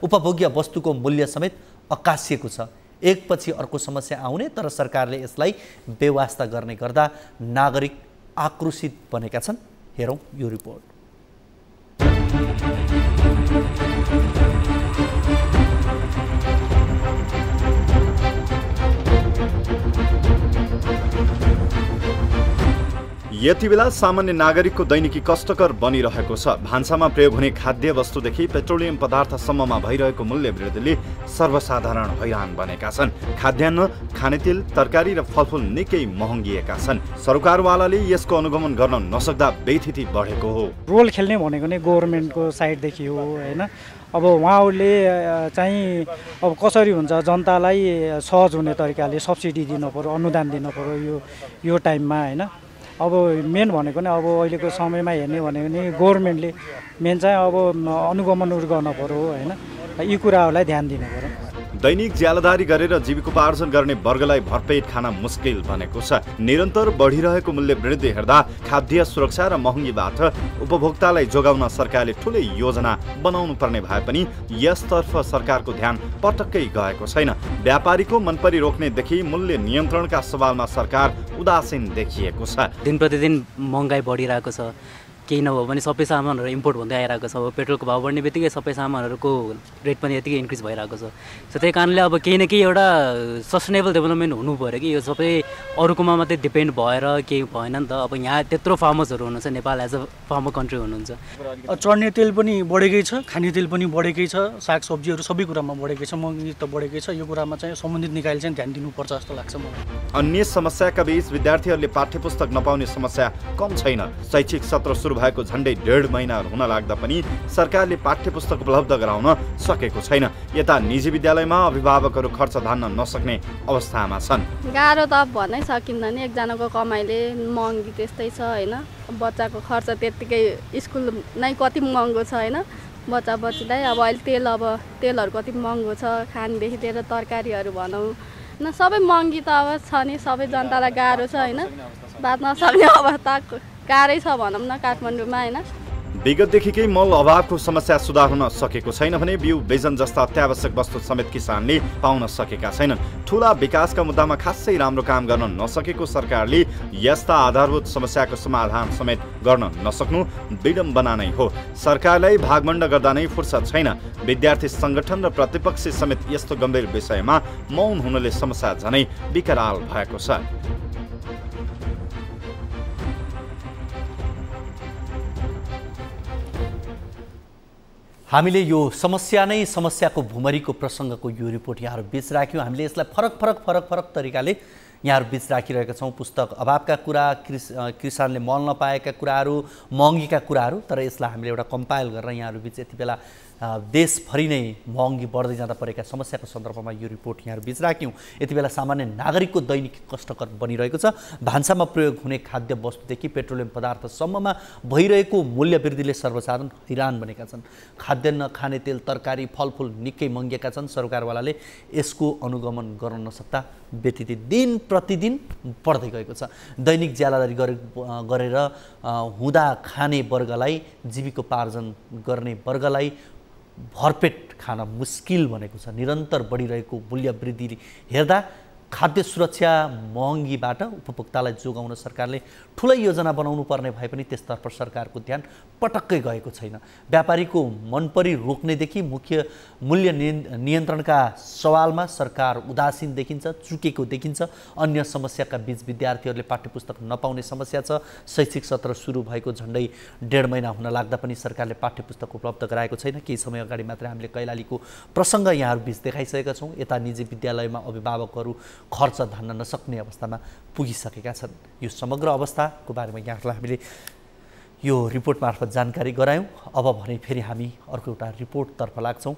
उपभोग्य वस्तुको मूल्य समेत अकासिएको छ। एकपछि अर्को समस्या आउने, तर सरकारले यसलाई बेवास्ता गर्ने गर्दा नागरिक आक्रोशित बनेका छन्। हेरौँ यो रिपोर्ट। यति बेला सामान्य नागरिकको दैनिकी कष्टकर बनिरहेको छ। भान्सामा प्रयोग हुने खाद्य वस्तुदेखि पेट्रोलियम पदार्थसम्ममा भइरहेको मूल्य वृद्धिले सर्वसाधारण हैरान बनेका छन्। खाद्यान्न, खानेतेल, तरकारी र फलफुल निकै महँगिएका छन्। सरकारवालाले यसको अनुगमन गर्न नसक्दा व्यथिति बढेको हो। रोल खेल्ने भनेको नै गभर्नमेन्टको साइडदेखि हो हैन। अब उहाँहरूले चाहिँ अब कसरी हुन्छ, जनतालाई सहज हुने तरिकाले सब्सिडी दिनु पर्यो, अनुदान दिनु पर्यो यो टाइममा हैन। अब मेन भनेको नै अब अहिलेको समयमा हेर्ने भनेको नि गभर्नमेन्टले मेन चाहिँ अब अनुगमन गर्न पर्यो हैन। यी कुराहरूलाई ध्यान दिनु पर्यो। दैनिक ज्यालादारी गरेर जीविकोपार्जन गर्ने वर्गलाई भरपेट खान मुस्किल बनेको छ। निरन्तर बढिरहेको मूल्य वृद्धि हेर्दा खाद्य सुरक्षा र महँगीबाट उपभोक्तालाई जोगाउन सरकारले ठुलै योजना बनाउनु पर्ने भए पनि यसतर्फ सरकारको ध्यान पटक्कै गएको छैन। व्यापारीको मनपरी रोक्नेदेखि मूल्य नियन्त्रणका सवालमा सरकार उदासीन देखिएको छ। दिन प्रतिदिन महँगाई बढिरहेको छ। केही नभए पनि सबै सामानहरू इम्पोर्ट हुँदै आइरहेको छ। अब पेट्रोलको भाउ बढ्ने बित्तिकै सबै सामानहरूको रेट पनि यतिकै इन्क्रिज भइरहेको छ। सो त्यही कारणले अब केही न केही एउटा सस्टेनेबल डेभलपमेन्ट हुनु पऱ्यो कि यो सबै अरूकोमा मात्रै डिपेन्ड भएर केही भएन नि त। अब यहाँ त्यत्रो फार्मर्सहरू हुनुहुन्छ, Nepal as a farmer country हुनुहुन्छ। चढ्ने तेल पनि बढेकै छ, खाने तेल पनि बढेकै छ, सागसब्जीहरू सबै कुरामा बढेकै छ, महँगी त बढेकै छ। यो कुरामा चाहिँ सम्बन्धित निकायले चाहिँ ध्यान दिनुपर्छ जस्तो लाग्छ मलाई। अन्य समस्याका बीच विद्यार्थीहरूले पाठ्यपुस्तक नपाउने समस्या कम छैन। शैक्षिक सत्र सुरु भएको झन्डै 1.5 महिना हुन लाग्दा पनि सरकारले पाठ्यपुस्तक उपलब्ध गराउन सकेको छैन। यता निजी विद्यालयमा अभिभावकहरू खर्च धान्न नसक्ने अवस्थामा छन्। गाह्रो त भन्नै सकिँदैन, एकजनाको कमाइले महँगी त्यस्तै छ हैन। बच्चाको खर्च त्यत्तिकै स्कुल नै कति महँगो छ हैन। बच्चा बच्चीलाई अब अहिले तेलहरू कति महँगो छ, खानेदेखि लिएर तरकारीहरू भनौँ न सबै महँगी त अब छ नि। सबै जनतालाई गाह्रो छ हैन। बात नसक्ने अवस्था गाह्रै छ भनौँ न काठमाडौँमा हैन। विगतदेखिकै मल अभावको समस्या सुधार हुन सकेको छैन भने बिउ बिजन जस्ता अत्यावश्यक वस्तु समेत किसानले पाउन सकेका छैनन्। ठूला विकासका मुद्दामा खासै राम्रो काम गर्न नसकेको सरकारले यस्ता आधारभूत समस्याको समाधान समेत गर्न नसक्नु विडम्बना नै हो। सरकारलाई भागमण्ड गर्दा नै फुर्सद छैन। विद्यार्थी संगठन र प्रतिपक्षी समेत यस्तो गम्भीर विषयमा मौन हुनुले समस्या झनै विकराल भएको छ। हामीले यो समस्या नै समस्याको भुमरीको प्रसङ्गको यो रिपोर्ट यहाँहरू बीच राख्यौँ। हामीले यसलाई फरक तरिकाले यहाँहरू बीच राखिरहेका छौँ। पुस्तक अभावका कुरा, किसानले मल नपाएका कुराहरू, महँगीका कुराहरू। तर यसलाई हामीले एउटा कम्पाइल गरेर यहाँहरू बीच यति बेला देशभरि नै महँगी बढ्दै जाँदा परेका समस्याको सन्दर्भमा यो रिपोर्ट यहाँहरू बीच राख्यौँ। यति बेला सामान्य नागरिकको दैनिक कष्टकर बनिरहेको छ। भान्सामा प्रयोग हुने खाद्य वस्तुदेखि पेट्रोलियम पदार्थसम्ममा भइरहेको मूल्य वृद्धिले सर्वसाधारण हैरान बनेका छन्। खाद्यान्न, खाने तेल, तरकारी, फलफुल निकै महँगिएका छन्। सरकारवालाले यसको अनुगमन गर्न नसक्दा व्यतीत दिन प्रतिदिन बढ्दै गएको छ। दैनिक ज्यालादारी गरेर हुँदा खाने वर्गलाई, जीविकोपार्जन गर्ने वर्गलाई भरपेट खान मुस्किल बनेको छ। निरन्तर बढिरहेको मूल्य वृद्धि हेर्दा खाद्य सुरक्षा महँगीबाट उपभोक्तालाई जोगाउन सरकारले ठुलै योजना बनाउनु पर्ने भए पनि त्यसतर्फ सरकारको ध्यान पटक्कै गएको छैन। व्यापारीको मनपरी रोक्नेदेखि मुख्य मूल्य नियन्त्रणका सवालमा सरकार उदासीन देखिन्छ, चुकेको देखिन्छ। अन्य समस्याका बीच विद्यार्थीहरूले पाठ्यपुस्तक नपाउने समस्या छ। शैक्षिक सत्र सुरु भएको झन्डै 1.5 महिना हुन लाग्दा पनि सरकारले पाठ्यपुस्तक उपलब्ध गराएको छैन। केही समय अगाडि मात्रै हामीले कैलालीको प्रसङ्ग यहाँहरू बीच देखाइसकेका छौँ। यता निजी विद्यालयमा अभिभावकहरू खर्च धान्न नसक्ने अवस्थामा पुगिसकेका छन्। यो समग्र अवस्थाको बारेमा यहाँहरूलाई हामीले यो रिपोर्ट मार्फत जानकारी गरायौँ। अब भने फेरि हामी अर्को एउटा रिपोर्टतर्फ लाग्छौँ।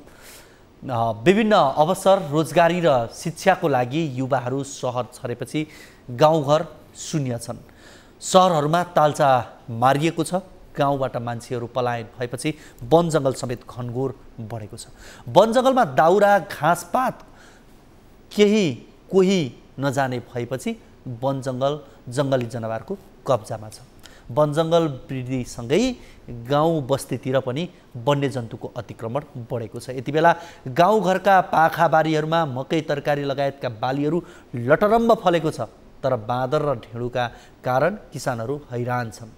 विभिन्न अवसर, रोजगारी र शिक्षाको लागि युवाहरू सहर छरेपछि गाउँघर शून्य छन्। सहरहरूमा तालचा मारिएको छ। गाउँबाट मान्छेहरू पलायन भएपछि वन जङ्गल समेत घनघोर बढेको छ। वन जङ्गलमा दाउरा घाँसपात कोही नजाने भएपछि वन जङ्गल जङ्गली जनावरको कब्जामा छ। वन जङ्गल वृद्धिसँगै गाउँ बस्तीतिर पनि वन्यजन्तुको अतिक्रमण बढेको छ। यति बेला गाउँघरका पाखाबारीहरूमा मकै तरकारी लगायतका बालीहरू लटरम्ब फलेको छ। तर बाँदर र ढेँडुका कारण किसानहरू हैरान छन्।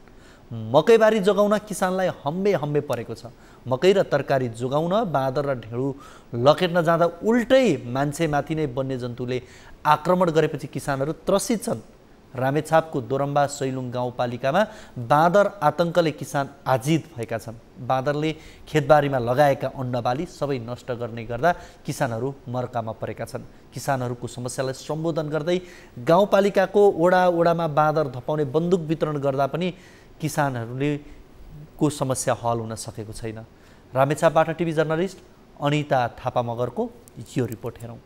मकैबारी जोगाउन किसानलाई हम्बे परेको छ। मकै र तरकारी जोगाउन बाँदर र ढेँडु लखेट्न जाँदा उल्टै मान्छेमाथि नै वन्यजन्तुले आक्रमण गरेपछि किसानहरू त्रसित छन्। रामेछापको दोरम्बा सैलुङ गाउँपालिकामा बाँदर आतङ्कले किसान आजित भएका छन्। बाँदरले खेतबारीमा लगाएका अन्नबाली सबै नष्ट गर्ने गर्दा किसानहरू मर्कामा परेका छन्। किसानहरूको समस्यालाई सम्बोधन गर्दै गाउँपालिकाको ओडामा बाँदर धपाउने बन्दुक वितरण गर्दा पनि किसानहरूले को समस्या हल हुन सकेको छैन। रामेछापबाट टिभी जर्नलिस्ट अनिता थापा मगरको यो रिपोर्ट हेरौँ।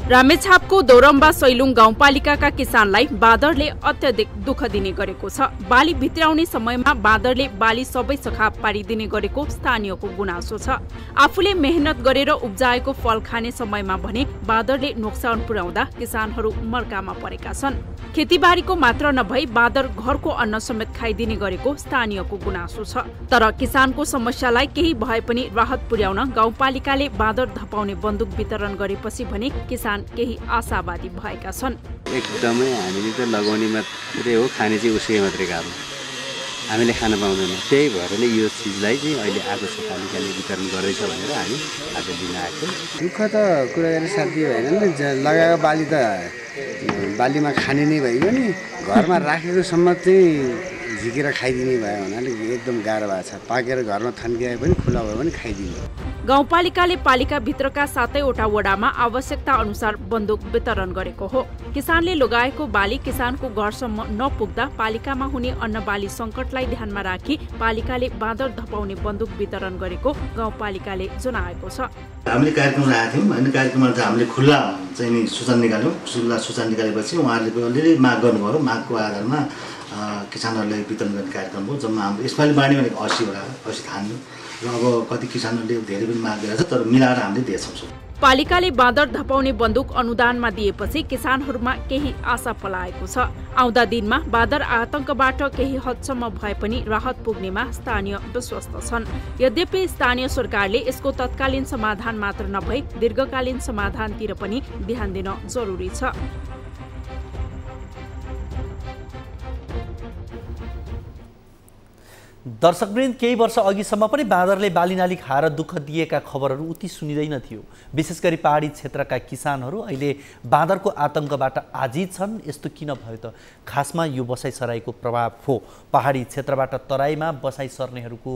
रामेछापको दोरम्बा सैलुङ गाउँपालिकाका किसानलाई बाँदरले अत्यधिक दुःख दिने गरेको छ। बाली भित्राउने समयमा बाँदरले बाली सबै सखाप पारिदिने गरेको स्थानीयको गुनासो छ। आफूले मेहनत गरेर उब्जाएको फल खाने समयमा भने बाँदरले नोक्सान पुर्याउँदा किसानहरू मर्कामा परेका छन्। खेतीबारीको मात्र नभई बाँदर घरको अन्न समेत खाइदिने गरेको स्थानीयको गुनासो छ। तर किसानको समस्यालाई केही भए पनि राहत पुर्याउन गाउँपालिकाले बाँदर धपाउने बन्दुक वितरण गरेपछि भने किसान केही आशावादी भएका छन्। एकदमै हामीले त लगाउने मात्रै हो, खाने चाहिँ उसै मात्रै गाह्रो, हामीले खान पाउँदैन। त्यही भएर नै यो चिजलाई चाहिँ अहिले आगो पालिकाले वितरण गर्दैछ भनेर हामी आज दिन आएको। दुःख त कुरा गर्ने साध्य भएन नि, लगाएको बाली त बालीमा खाने नै भइगयो नि, घरमा राखेकोसम्म चाहिँ झिकेर खाइदिने भयो हुनाले एकदम गाह्रो भएको छ। पाकेर घरमा थन्किए पनि खुला भयो भने खाइदिने। गाउँपालिकाले पालिकाभित्रका 7वटा वडामा आवश्यकता अनुसार बन्दुक वितरण गरेको हो। किसानले लगाएको बाली किसानको घरसम्म नपुग्दा पालिकामा हुने अन्नबाली सङ्कटलाई ध्यानमा राखी पालिकाले बाँदर धपाउने बन्दुक वितरण गरेको गाउँपालिकाले जनाएको छ। हामीले कार्यक्रम राखेको थियौँ। होइन, कार्यक्रममा चाहिँ हामीले खुल्ला चाहिँ नि सूचना निकाल्यौँ। खुल्ला सूचना निकालेपछि उहाँहरूले अलिअलि माग गर्नुभयो। मागको आधारमा किसानहरूले वितरण गर्ने कार्यक्रम हो। जम्मा हाम्रो यसपालि बाँड्ने भनेको 80 थान्यो र अब कति किसानहरूले धेरै पनि माग गरेको छ, तर मिलाएर हामीले दिएछौँ। पालिकाले बाँदर धपाउने बन्दुक अनुदानमा दिएपछि किसानहरूमा केही आशा पलाएको छ। आउँदा दिनमा बाँदर आतंकबाट केही हदसम्म भए पनि राहत पुग्नेमा स्थानीय विश्वस्त छन्। यद्यपि स्थानीय सरकारले यसको तत्कालीन समाधान मात्र नभई दीर्घकालीन समाधानतिर पनि ध्यान दिन जरुरी छ। दर्शकवृन्द, केही वर्ष अघिसम्म पनि बाँदरले बालीनाली खाएर दुःख दिएका खबरहरू उति सुनिँदैन थियो। विशेष गरी पहाडी क्षेत्रका किसानहरू अहिले बाँदरको आतंकबाट आजित छन्। यस्तो किन भयो त? खासमा यो बसाइसराईको प्रभाव हो। पहाडी क्षेत्रबाट तराईमा बसाइ सर्नेहरूको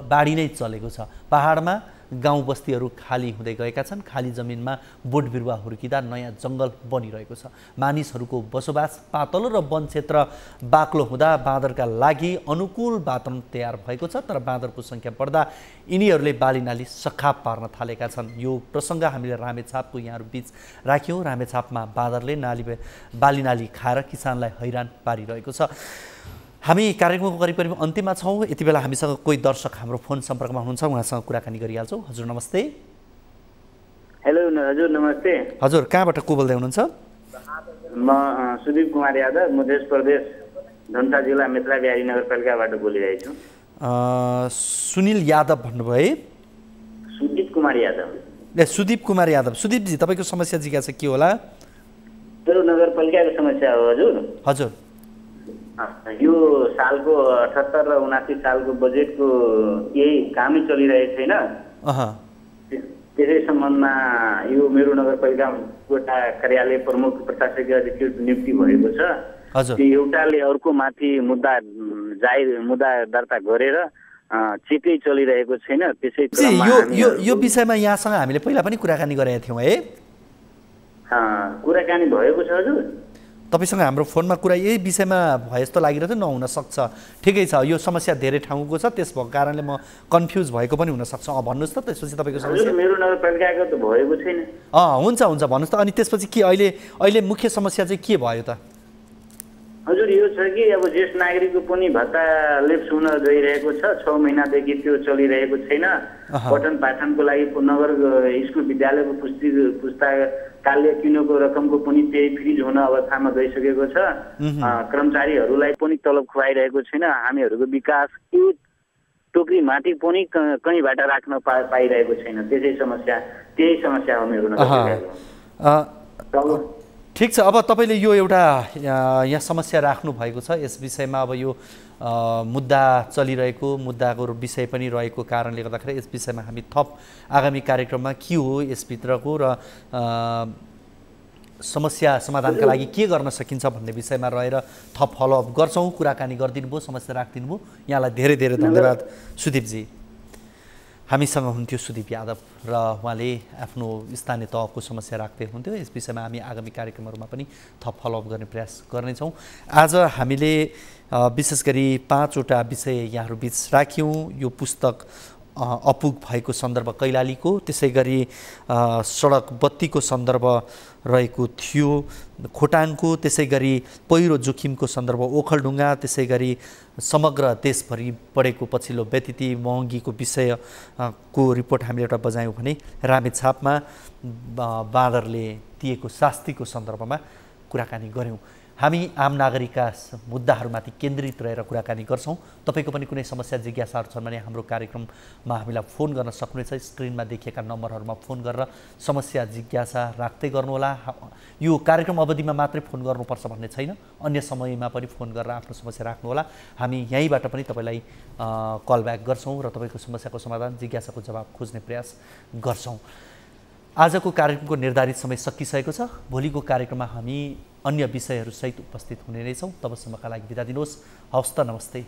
बाढी नै चलेको छ। पहाडमा गाउँ बस्तीहरू खाली हुँदै गएका छन्। खाली जमिनमा बोट बिरुवा हुर्किँदा नयाँ जङ्गल बनिरहेको छ। मानिसहरूको बसोबास पातलो र वन क्षेत्र बाक्लो हुँदा बाँदरका लागि अनुकूल वातावरण तयार भएको छ। तर बाँदरको सङ्ख्या बढ्दा यिनीहरूले बालीनाली सखाप पार्न थालेका छन्। यो प्रसङ्ग हामीले रामेछापको यहाँहरू बीच राख्यौँ। रामेछापमा बाँदरले बालीनाली खाएर किसानलाई हैरान पारिरहेको छ। हामी कार्यक्रमको करिब अन्त्यमा छौँ। यति बेला हामीसँग कोही दर्शक हाम्रो फोन सम्पर्कमा हुनुहुन्छ, उहाँसँग कुराकानी गरिहाल्छौँ। हजुर नमस्ते। हेलो हजुर नमस्ते। हजुर कहाँबाट को बोल्दै हुनुहुन्छ? म सुदीप कुमार यादव, मध्य प्रदेश धनुषा जिल्ला मेतला बिहारी नगरपालिकाबाट बोलिरहेको छु। सुनिल यादव भन्नुभयो है? सुदीप कुमार यादव। ए सुदीप कुमार यादव। सुदीपजी तपाईँको समस्या जिज्ञासा के होला? मेरो नगरपालिकाको समस्या हो हजुर। हजुर। यो सालको 78 र 79 सालको बजेटको केही कामै चलिरहेको छैन। त्यसै सम्बन्धमा यो मेरो नगरपालिकाको एउटा कार्यालय प्रमुख प्रशासकीय अधिकृत नियुक्ति भएको छ। त्यो एउटाले अर्को माथि मुद्दा दर्ता गरेर चेकै चलिरहेको छैन। त्यसै यो विषयमा यहाँसँग हामीले पहिला पनि कुराकानी गरेका थियौँ है? कुराकानी भएको छ हजुर। तपाईसँग हाम्रो फोनमा कुरा यही विषयमा भए जस्तो लागिरहेको थियो। नहुन सक्छ, ठिकै छ, यो समस्या धेरै ठाउँको छ, त्यस भएको कारणले म कन्फ्युज भएको पनि हुनसक्छ। भन्नुहोस् त त्यसपछि तपाईँको समस्या। मेरो नगरपालिकाको त भएको छैन। हुन्छ हुन्छ भन्नुहोस् त। अनि त्यसपछि के अहिले मुख्य समस्या चाहिँ के भयो त? हजुर यो छ कि अब ज्येष्ठ नागरिकको पनि भत्ता लेप्स हुन गइरहेको छ। 6 महिनादेखि त्यो चलिरहेको छैन। पठन पाठनको लागि नगर स्कुल विद्यालयको पुस्तकालय किनेको रकमको पनि त्यही फ्रिज हुन अवस्थामा गइसकेको छ। कर्मचारीहरूलाई पनि तलब खुवाइरहेको छैन। हामीहरूको विकास टोकरी माथि पनि कहीँबाट राख्न पाइरहेको छैन। त्यही समस्या हो मेरो नगरपालिकाको। ठिक छ, अब तपाईँले यो एउटा यहाँ समस्या राख्नु भएको छ। यस विषयमा अब यो मुद्दा चलिरहेको, मुद्दाको विषय पनि रहेको कारणले गर्दाखेरि यस विषयमा हामी थप आगामी कार्यक्रममा के हो यसभित्रको र समस्या समाधानका लागि के गर्न सकिन्छ भन्ने विषयमा रहेर थप फलोअप गर्छौँ। कुराकानी गरिदिनु भयो, समस्या राखिदिनु भयो, यहाँलाई धेरै धेरै धन्यवाद सुदीपजी। हामीसँग हुन्थ्यो सुदीप यादव र उहाँले आफ्नो स्थानीय तहको समस्या राख्दै हुन्थ्यो। यस विषयमा हामी आगामी कार्यक्रमहरूमा पनि थप फलोअप गर्ने प्रयास गर्नेछौँ। आज हामीले विशेष गरी 5वटा विषय यहाँहरूबीच राख्यौँ। यो पुस्तक अपुग भएको सन्दर्भ कैलालीको, त्यसै गरी सडक बत्तीको सन्दर्भ रहेको थियो खोटाङको, त्यसै गरी पहिरो जोखिमको सन्दर्भ ओखलढुङ्गा, त्यसै गरी समग्र देशभरि बढेको पछिल्लो व्यतिथि महँगीको विषयको रिपोर्ट हामीले एउटा बजायौँ भने रामेछापमा बाँदरले दिएको शास्तिको सन्दर्भमा कुराकानी गऱ्यौँ। हामी आम नागरिकका मुद्दाहरूमाथि केन्द्रित रहेर कुराकानी गर्छौँ। तपाईँको पनि कुनै समस्या जिज्ञासाहरू छन् भने हाम्रो कार्यक्रममा हामीलाई फोन गर्न सक्नुहुनेछ। स्क्रिनमा देखिएका नम्बरहरूमा फोन गरेर समस्या जिज्ञासा राख्दै गर्नुहोला। यो कार्यक्रम अवधिमा मात्रै फोन गर्नुपर्छ भन्ने छैन, अन्य समयमा पनि फोन गरेर आफ्नो समस्या राख्नुहोला। हामी यहीँबाट पनि तपाईँलाई कल ब्याक गर्छौँ र तपाईँको समस्याको समाधान, जिज्ञासाको जवाब खोज्ने प्रयास गर्छौँ। आजको कार्यक्रमको निर्धारित समय सकिसकेको छ। भोलिको कार्यक्रममा हामी अन्य विषयहरूसहित उपस्थित हुने नै छौँ। तबसम्मका लागि बिदा दिनुहोस्। हवस् त, नमस्ते।